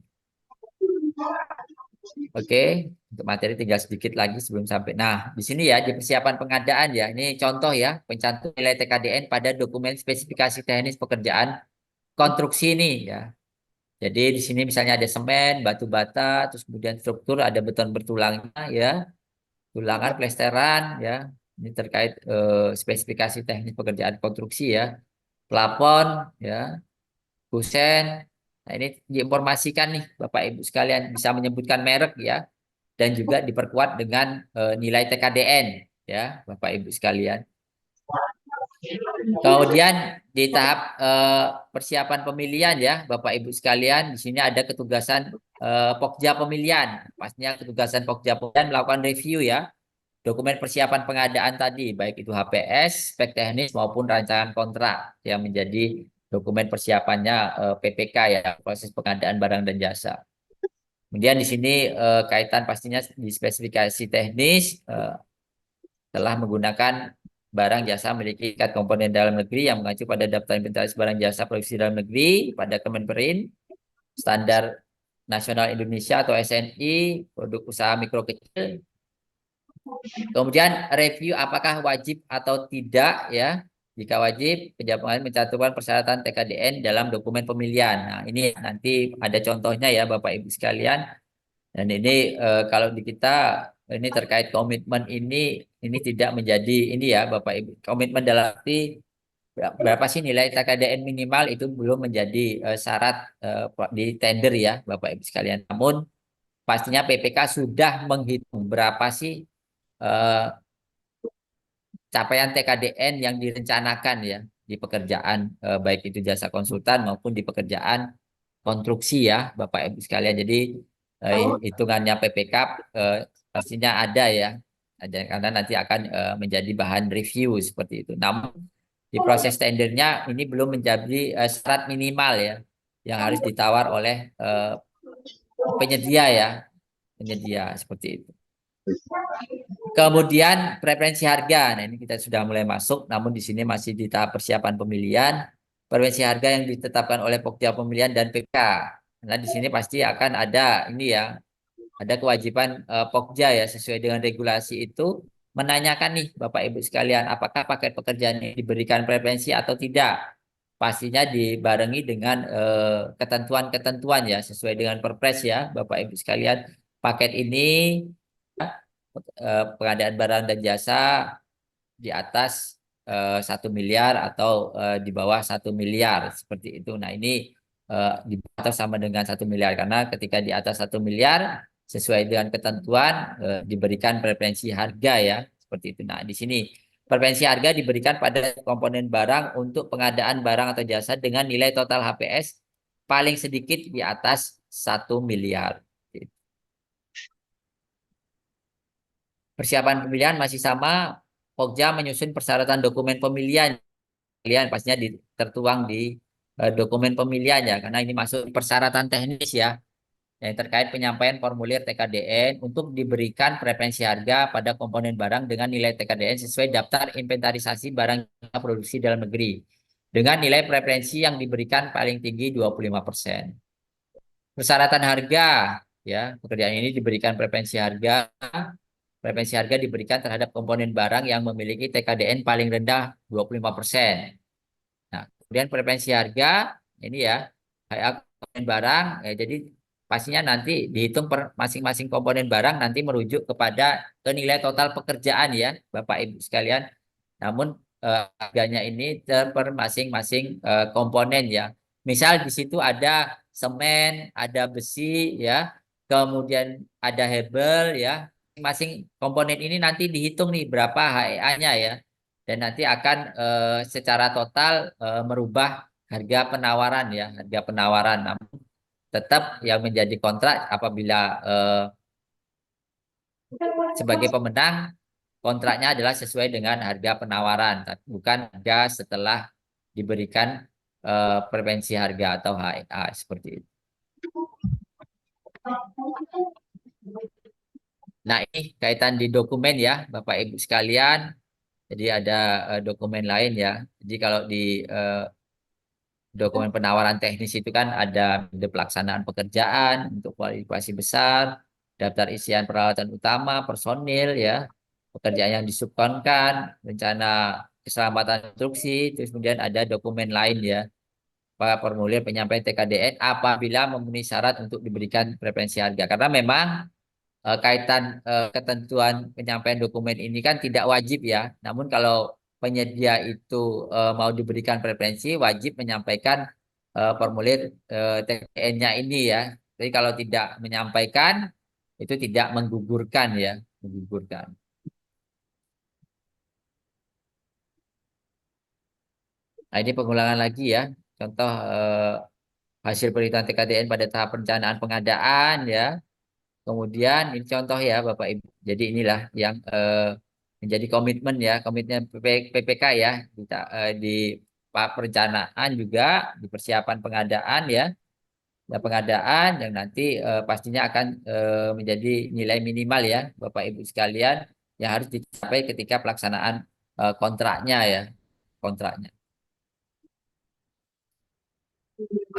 S2: Oke, untuk materi tinggal sedikit lagi sebelum sampai. Nah, di sini ya, di persiapan pengadaan ya, ini contoh ya, pencantum nilai TKDN pada dokumen spesifikasi teknis pekerjaan konstruksi ini ya. Jadi di sini misalnya ada semen, batu bata, terus kemudian struktur, ada beton bertulangnya ya, tulangan, plesteran ya. Ini terkait spesifikasi teknis pekerjaan konstruksi ya, plafon ya, kusen. Nah, ini diinformasikan nih Bapak Ibu sekalian, bisa menyebutkan merek ya, dan juga diperkuat dengan nilai TKDN ya, Bapak Ibu sekalian. Kemudian di tahap persiapan pemilihan ya, Bapak Ibu sekalian, di sini ada ketugasan Pokja pemilihan. Pastinya ketugasan Pokja pemilihan melakukan review ya, dokumen persiapan pengadaan tadi, baik itu HPS, spek teknis maupun rancangan kontrak yang menjadi dokumen persiapannya PPK ya, proses pengadaan barang dan jasa. Kemudian di sini kaitan pastinya di spesifikasi teknis telah menggunakan barang jasa memiliki tingkat komponen dalam negeri yang mengacu pada daftar inventaris barang jasa produksi dalam negeri pada Kemenperin, standar nasional Indonesia atau SNI, produk usaha mikro kecil. Kemudian review apakah wajib atau tidak ya. Jika wajib, pejabat mencantumkan persyaratan TKDN dalam dokumen pemilihan. Nah, ini nanti ada contohnya ya Bapak Ibu sekalian. Dan ini kalau di kita ini terkait komitmen ini tidak menjadi ini ya Bapak Ibu. Komitmen dalam arti berapa sih nilai TKDN minimal itu belum menjadi syarat di tender ya Bapak Ibu sekalian. Namun pastinya PPK sudah menghitung berapa sih capaian TKDN yang direncanakan ya di pekerjaan baik itu jasa konsultan maupun di pekerjaan konstruksi ya Bapak Ibu sekalian. Jadi hitungannya PPK pastinya ada ya. Ada, karena nanti akan menjadi bahan review seperti itu. Namun di proses tendernya ini belum menjadi syarat minimal ya yang harus ditawar oleh penyedia ya, penyedia seperti itu. Kemudian preferensi harga. Nah, ini kita sudah mulai masuk, namun di sini masih di tahap persiapan pemilihan. Preferensi harga yang ditetapkan oleh Pokja Pemilihan dan PK. Nah, di sini pasti akan ada ini ya, ada kewajiban Pokja ya sesuai dengan regulasi itu menanyakan nih Bapak Ibu sekalian, apakah paket pekerjaan ini diberikan preferensi atau tidak. Pastinya dibarengi dengan ketentuan-ketentuan ya sesuai dengan Perpres ya Bapak Ibu sekalian. Paket ini pengadaan barang dan jasa di atas 1 miliar atau di bawah 1 miliar seperti itu. Nah ini di atas sama dengan 1 miliar karena ketika di atas 1 miliar sesuai dengan ketentuan diberikan preferensi harga ya seperti itu. Nah di sini preferensi harga diberikan pada komponen barang untuk pengadaan barang atau jasa dengan nilai total HPS paling sedikit di atas 1 miliar. Persiapan pemilihan masih sama. Pokja menyusun persyaratan dokumen pemilihan. Pemilihan pastinya tertuang di dokumen pemilihan ya, karena ini masuk persyaratan teknis ya, yang terkait penyampaian formulir TKDN untuk diberikan preferensi harga pada komponen barang dengan nilai TKDN sesuai daftar inventarisasi barang produksi dalam negeri dengan nilai preferensi yang diberikan paling tinggi 25%. Persyaratan harga ya, pekerjaan ini diberikan preferensi harga. Preferensi harga diberikan terhadap komponen barang yang memiliki TKDN paling rendah 25%. Nah, kemudian preferensi harga ini ya, kayak komponen barang, jadi pastinya nanti dihitung per masing-masing komponen barang nanti merujuk kepada nilai total pekerjaan ya, Bapak Ibu sekalian. Namun harganya ini per masing-masing komponen ya. Misal di situ ada semen, ada besi ya, kemudian ada hebel ya. Masing-masing komponen ini nanti dihitung nih berapa HEA-nya ya. Dan nanti akan secara total merubah harga penawaran ya, harga penawaran. Namun tetap yang menjadi kontrak apabila sebagai pemenang kontraknya adalah sesuai dengan harga penawaran, tapi bukan harga setelah diberikan preferensi harga atau HEA seperti itu. Nah ini kaitan di dokumen ya Bapak Ibu sekalian. Jadi ada dokumen lain ya. Jadi kalau di dokumen penawaran teknis itu kan ada metode pelaksanaan pekerjaan untuk kualifikasi besar, daftar isian peralatan utama, personil ya, pekerjaan yang disubkonkan, rencana keselamatan instruksi, terus kemudian ada dokumen lain ya, formulir penyampaian TKDN apabila memenuhi syarat untuk diberikan preferensi harga. Karena memang kaitan ketentuan penyampaian dokumen ini kan tidak wajib ya. Namun kalau penyedia itu mau diberikan preferensi, wajib menyampaikan formulir TKN-nya ini ya. Jadi kalau tidak menyampaikan, itu tidak menggugurkan ya, menggugurkan. Nah ini pengulangan lagi ya. Contoh hasil perhitungan TKDN pada tahap perencanaan pengadaan ya. Kemudian ini contoh ya Bapak Ibu. Jadi inilah yang menjadi komitmen ya, komitmen PPK ya di perencanaan juga di persiapan pengadaan ya, dan pengadaan yang nanti pastinya akan menjadi nilai minimal ya Bapak Ibu sekalian yang harus dicapai ketika pelaksanaan kontraknya ya, kontraknya.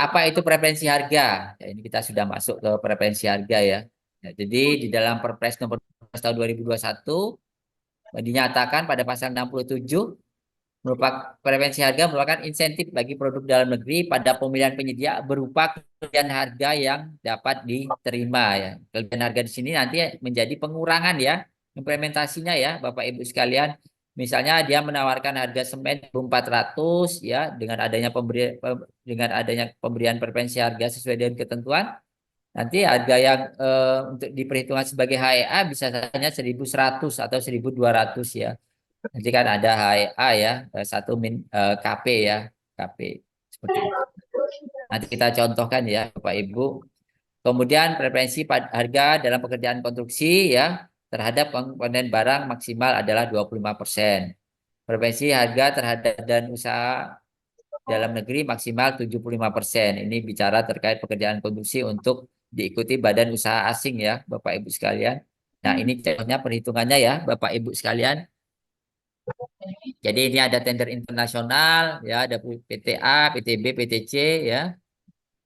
S2: Apa itu preferensi harga? Ya, ini kita sudah masuk ke preferensi harga ya. Ya, jadi di dalam Perpres nomor 12 tahun 2021 dinyatakan pada pasal 67 merupakan preferensi harga merupakan insentif bagi produk dalam negeri pada pemilihan penyedia berupa kelebihan harga yang dapat diterima ya. Kelebihan harga di sini nanti menjadi pengurangan ya implementasinya ya Bapak Ibu sekalian. Misalnya dia menawarkan harga semen 1.400 ya dengan adanya pemberian preferensi harga sesuai dengan ketentuan. Nanti harga yang untuk diperhitungkan sebagai HEA bisa hanya 1.100 atau 1.200 ya. Nanti kan ada HEA ya, satu KP ya, KP seperti itu. Nanti kita contohkan ya, Bapak Ibu. Kemudian preferensi harga dalam pekerjaan konstruksi ya terhadap komponen barang maksimal adalah 25%. Preferensi harga terhadap dan usaha dalam negeri maksimal 75%. Ini bicara terkait pekerjaan konstruksi untuk diikuti badan usaha asing ya, Bapak Ibu sekalian. Nah, ini contohnya perhitungannya ya, Bapak Ibu sekalian. Jadi ini ada tender internasional, ya, ada PTA, PTB, PTC, ya,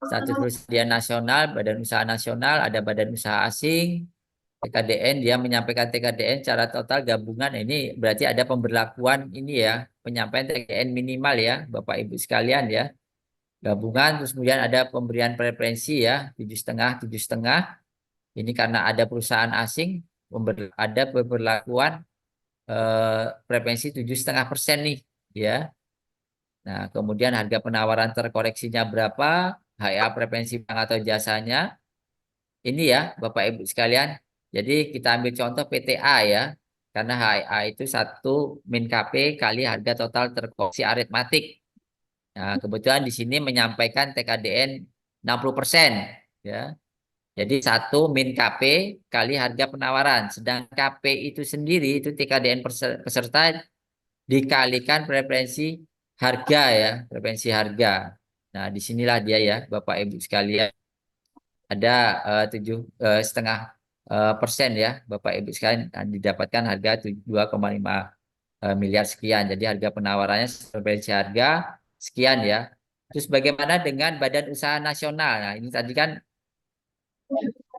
S2: status bersedia nasional, badan usaha nasional, ada badan usaha asing, TKDN, dia menyampaikan TKDN secara total gabungan. Ini berarti ada pemberlakuan ini ya, penyampaian TKDN minimal ya, Bapak Ibu sekalian ya, gabungan. Terus kemudian ada pemberian preferensi ya, 7,5, 7,5. Ini karena ada perusahaan asing, ada pemberlakuan frekuensi 7,5% nih ya. Nah, kemudian harga penawaran terkoreksinya berapa, HEA frekuensi bank atau jasanya. Ini ya Bapak Ibu sekalian. Jadi kita ambil contoh PTA ya. Karena HEA itu 1 min KP kali harga total terkoreksi aritmatik. Nah, kebetulan di sini menyampaikan TKDN 60% ya. Jadi 1 min KP kali harga penawaran. Sedang KP itu sendiri itu TKDN peserta dikalikan preferensi harga ya, preferensi harga. Nah, disinilah dia ya, Bapak Ibu sekalian, ada 7,5% ya, Bapak Ibu sekalian, didapatkan harga 2,5 miliar sekian. Jadi harga penawarannya preferensi harga sekian ya. Terus bagaimana dengan Badan Usaha Nasional? Nah, ini tadi kan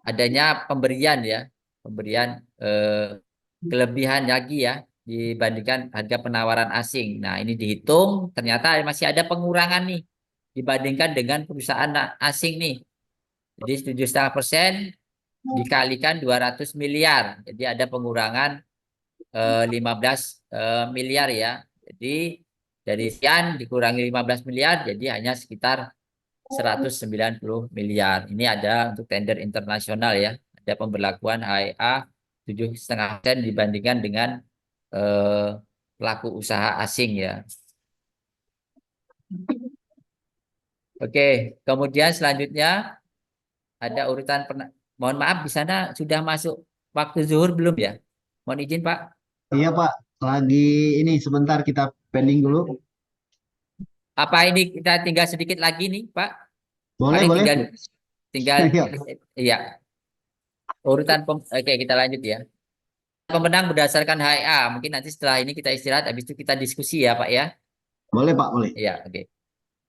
S2: adanya pemberian ya, pemberian kelebihan lagi ya dibandingkan harga penawaran asing. Nah, ini dihitung ternyata masih ada pengurangan nih dibandingkan dengan perusahaan asing nih. Jadi 7,5% dikalikan 200 miliar. Jadi ada pengurangan 15 miliar ya. Jadi dari sekian dikurangi 15 miliar jadi hanya sekitar 190 miliar. Ini ada untuk tender internasional ya. Ada pemberlakuan HEA 7,5% dibandingkan dengan pelaku usaha asing ya. Oke, kemudian selanjutnya ada urutan mohon maaf di sana sudah masuk waktu zuhur belum ya? Mohon izin Pak.
S1: Iya Pak, lagi ini sebentar kita pending dulu.
S2: Apa ini kita tinggal sedikit lagi nih Pak?
S1: Boleh,
S2: Paling
S1: boleh.
S2: tinggal tinggal
S1: Ayo,
S2: iya. Oke, kita lanjut ya. Pemenang berdasarkan HEA. Mungkin nanti setelah ini kita istirahat, habis itu kita diskusi ya Pak ya.
S1: boleh Pak, boleh.
S2: Iya, oke.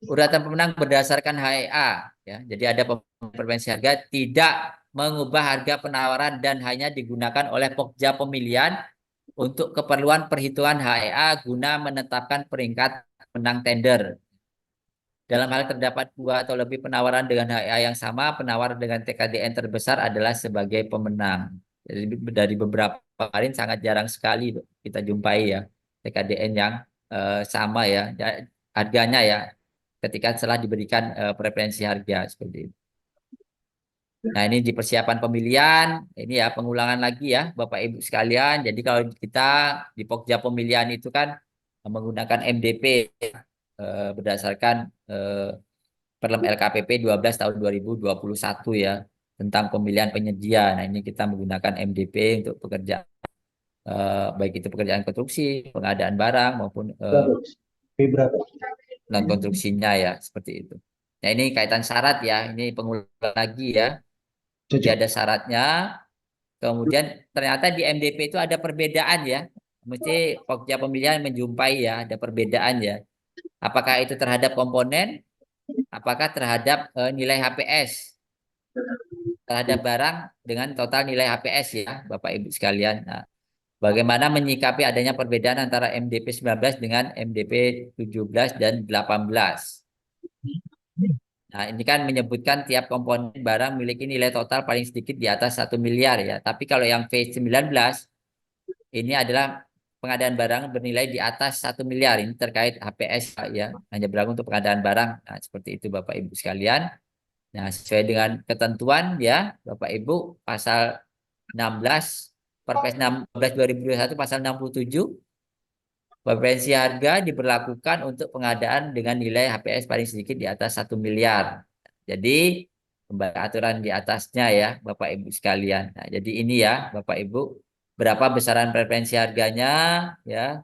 S2: Urutan pemenang berdasarkan HEA. Ya, jadi ada preferensi harga tidak mengubah harga penawaran dan hanya digunakan oleh Pokja pemilihan untuk keperluan perhitungan HEA guna menetapkan peringkat menang tender. Dalam hal terdapat 2 atau lebih penawaran dengan HEA yang sama, penawar dengan TKDN terbesar adalah sebagai pemenang. Jadi dari beberapa kemarin sangat jarang sekali kita jumpai ya TKDN yang sama ya harganya ya ketika setelah diberikan preferensi harga seperti itu. Nah, ini di persiapan pemilihan, ini ya pengulangan lagi ya Bapak Ibu sekalian. Jadi kalau kita di Pokja pemilihan itu kan menggunakan MDP berdasarkan Perlem LKPP 12 tahun 2021 ya tentang pemilihan penyedia. Nah, ini kita menggunakan MDP untuk pekerja baik itu pekerjaan konstruksi, pengadaan barang maupun
S1: Berapa?
S2: non konstruksinya ya seperti itu. Nah, ini kaitan syarat ya. Ini pengulangan lagi ya. Jadi
S1: Cocok.
S2: ada syaratnya. Kemudian ternyata di MDP itu ada perbedaan ya. Mesti pokja pemilihan menjumpai ya, ada perbedaan ya. Apakah itu terhadap komponen, apakah terhadap nilai HPS, terhadap barang dengan total nilai HPS ya, Bapak Ibu sekalian. Nah, bagaimana menyikapi adanya perbedaan antara MDP 19 dengan MDP 17 dan 18? Nah, ini kan menyebutkan tiap komponen barang memiliki nilai total paling sedikit di atas 1 miliar ya. Tapi kalau yang V19 ini adalah pengadaan barang bernilai di atas 1 miliar. Ini terkait HPS ya, hanya berlaku untuk pengadaan barang. Nah, seperti itu Bapak Ibu sekalian. Nah, sesuai dengan ketentuan ya, Bapak Ibu, pasal 16 Perpres 16 2021 pasal 67 preferensi harga diberlakukan untuk pengadaan dengan nilai HPS paling sedikit di atas 1 miliar. Jadi kembali aturan di atasnya ya Bapak Ibu sekalian. Nah, jadi ini ya Bapak Ibu berapa besaran preferensi harganya ya.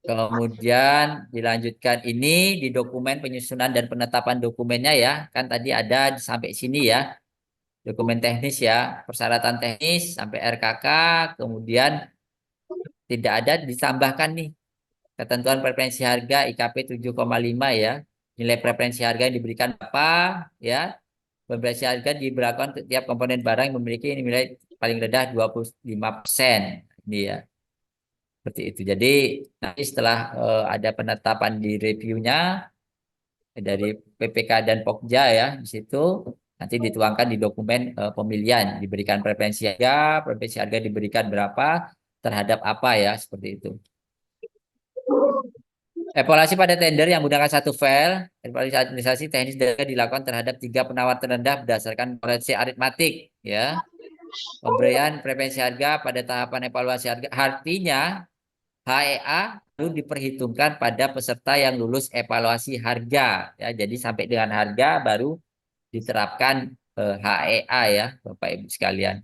S2: Kemudian dilanjutkan ini di dokumen penyusunan dan penetapan dokumennya ya. Kan tadi ada sampai sini ya. dokumen teknis ya, persyaratan teknis sampai RKK, kemudian tidak ada ditambahkan nih ketentuan preferensi harga IKP 7,5 ya. Nilai preferensi harga yang diberikan apa ya. Preferensi harga diberlakukan untuk tiap komponen barang yang memiliki nilai paling rendah 25%. Ini ya. Seperti itu. Jadi nanti setelah ada penetapan di reviewnya dari PPK dan Pokja ya di situ nanti dituangkan di dokumen pemilihan, diberikan preferensi harga diberikan berapa terhadap apa ya seperti itu. Evaluasi pada tender yang menggunakan satu file, evaluasi administrasi teknis dilakukan terhadap 3 penawar terendah berdasarkan proyeksi aritmatik ya. Pemberian preferensi harga pada tahapan evaluasi harga artinya HEA baru diperhitungkan pada peserta yang lulus evaluasi harga ya. Jadi sampai dengan harga baru diterapkan HEA ya, Bapak Ibu sekalian.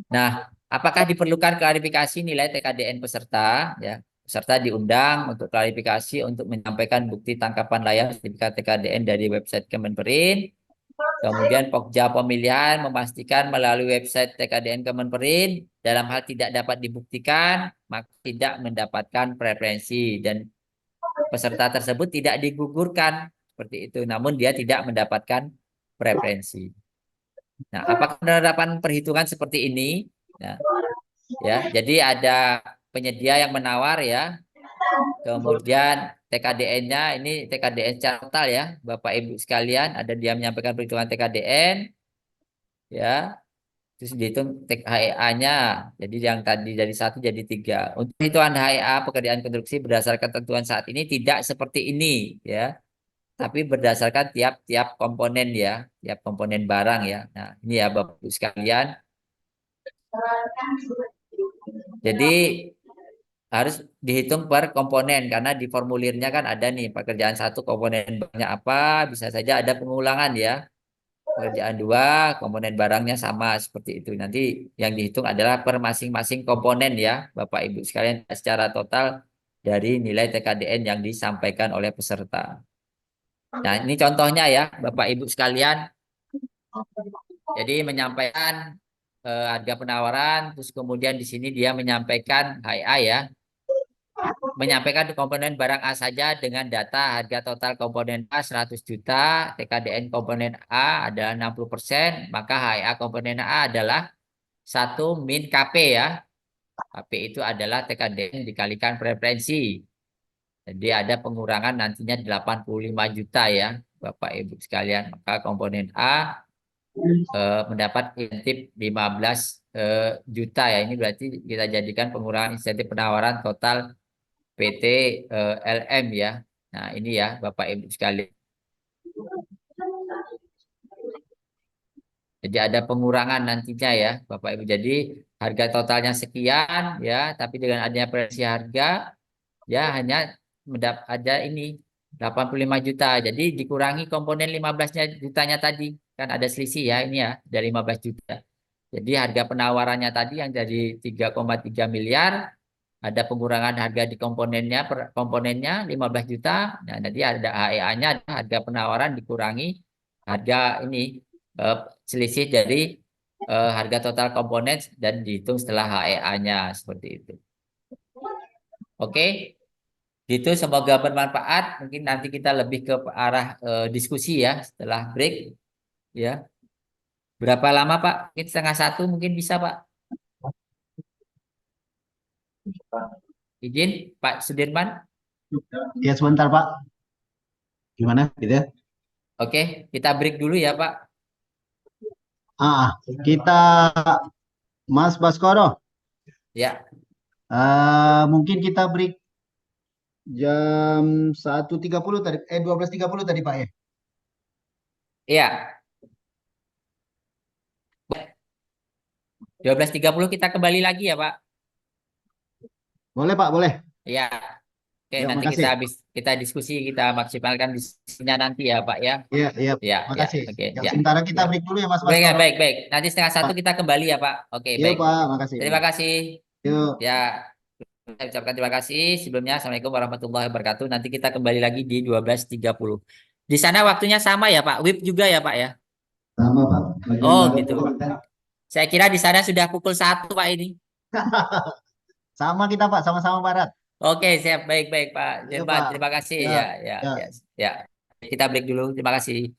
S2: Nah, apakah diperlukan klarifikasi nilai TKDN peserta ya? Peserta diundang untuk klarifikasi untuk menyampaikan bukti tangkapan layar sertifikat TKDN dari website Kemenperin. Kemudian Pokja pemilihan memastikan melalui website TKDN Kemenperin dalam hal tidak dapat dibuktikan maka tidak mendapatkan preferensi dan peserta tersebut tidak digugurkan seperti itu namun dia tidak mendapatkan preferensi. Nah, apakah penerapan perhitungan seperti ini? Nah, ya, jadi ada penyedia yang menawar ya. Kemudian TKDN-nya ini TKDN secara total ya, Bapak Ibu sekalian, ada dia menyampaikan perhitungan TKDN ya. Terus dihitung HEA-nya. Jadi yang tadi dari 1 jadi 3. Untuk perhitungan HEA pekerjaan konstruksi berdasarkan ketentuan saat ini tidak seperti ini ya. Tapi berdasarkan tiap-tiap komponen ya, tiap komponen barang ya. Nah, ini ya Bapak Ibu sekalian. Jadi harus dihitung per komponen karena di formulirnya kan ada nih pekerjaan 1 komponen barangnya apa, bisa saja ada pengulangan ya. Pekerjaan 2 komponen barangnya sama seperti itu. Nanti yang dihitung adalah per masing-masing komponen ya, Bapak Ibu sekalian secara total dari nilai TKDN yang disampaikan oleh peserta. Nah, ini contohnya ya, Bapak Ibu sekalian. Jadi menyampaikan harga penawaran, terus kemudian di sini dia menyampaikan HIA ya, menyampaikan komponen barang A saja dengan data harga total komponen A 100 juta, TKDN komponen A adalah 60%, maka HIA komponen A adalah 1 min KP ya. KP itu adalah TKDN dikalikan preferensi. Jadi ada pengurangan nantinya 85 juta ya, Bapak Ibu sekalian. Maka komponen A mendapat insentif 15 juta ya. Ini berarti kita jadikan pengurangan insentif penawaran total PT LM ya. Nah, ini ya Bapak Ibu sekalian. Jadi ada pengurangan nantinya ya Bapak Ibu. Jadi harga totalnya sekian ya, tapi dengan adanya preferensi harga ya hanya ada ini 85 juta. Jadi dikurangi komponen 15 jutanya tadi. Kan ada selisih ya ini ya dari 15 juta. Jadi harga penawarannya tadi yang dari 3,3 miliar ada pengurangan harga di komponennya per komponennya 15 juta. Nah, jadi ada HEA-nya ada harga penawaran dikurangi harga ini selisih dari harga total komponen dan dihitung setelah HEA-nya seperti itu. Oke. Gitu semoga bermanfaat. Mungkin nanti kita lebih ke arah diskusi ya setelah break ya. Berapa lama Pak? Mungkin setengah 1 mungkin bisa Pak. Izin Pak Sudirman.
S1: Ya sebentar Pak. Gimana gitu ya?
S2: Oke, kita break dulu ya Pak.
S1: Kita Mas Baskoro,
S2: Ya,
S1: mungkin kita break jam 1.30 tadi, 12.30 tadi Pak ya.
S2: iya. 12.30 kita kembali lagi ya Pak.
S1: Boleh Pak, boleh.
S2: Ya, oke
S1: Ya,
S2: nanti
S1: makasih.
S2: kita diskusi kita maksimalkan diskusinya nanti ya Pak ya.
S1: Iya, iya,
S2: Ya, ya,
S1: makasih.
S2: oke,
S1: Ya,
S2: ya,
S1: sementara kita
S2: ya.
S1: break dulu ya Mas
S2: Baik, ya,
S1: Baskoro.
S2: baik, baik. Nanti setengah 1
S1: Pak.
S2: kita kembali ya Pak. Oke,
S1: Yuk
S2: baik.
S1: Pak, makasih.
S2: Terima kasih.
S1: Yuk.
S2: Ya, saya ucapkan terima kasih. Sebelumnya, Assalamualaikum warahmatullahi wabarakatuh. Nanti kita kembali lagi di 12.30. Di sana waktunya sama ya Pak. WIB juga ya Pak ya.
S1: Sama Pak, bagian
S2: Oh
S1: barat
S2: gitu.
S1: pun kan.
S2: Saya kira di sana sudah pukul 1 Pak ini.
S1: Sama kita Pak, sama-sama barat.
S2: Oke, siap. Baik-baik Pak
S1: Iya
S2: Jerman.
S1: Pak.
S2: Terima kasih.
S1: Ya,
S2: Ya, ya,
S1: ya.
S2: ya, ya. Kita break dulu. Terima kasih.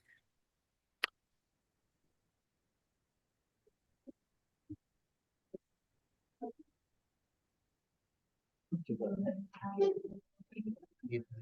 S1: Gitu.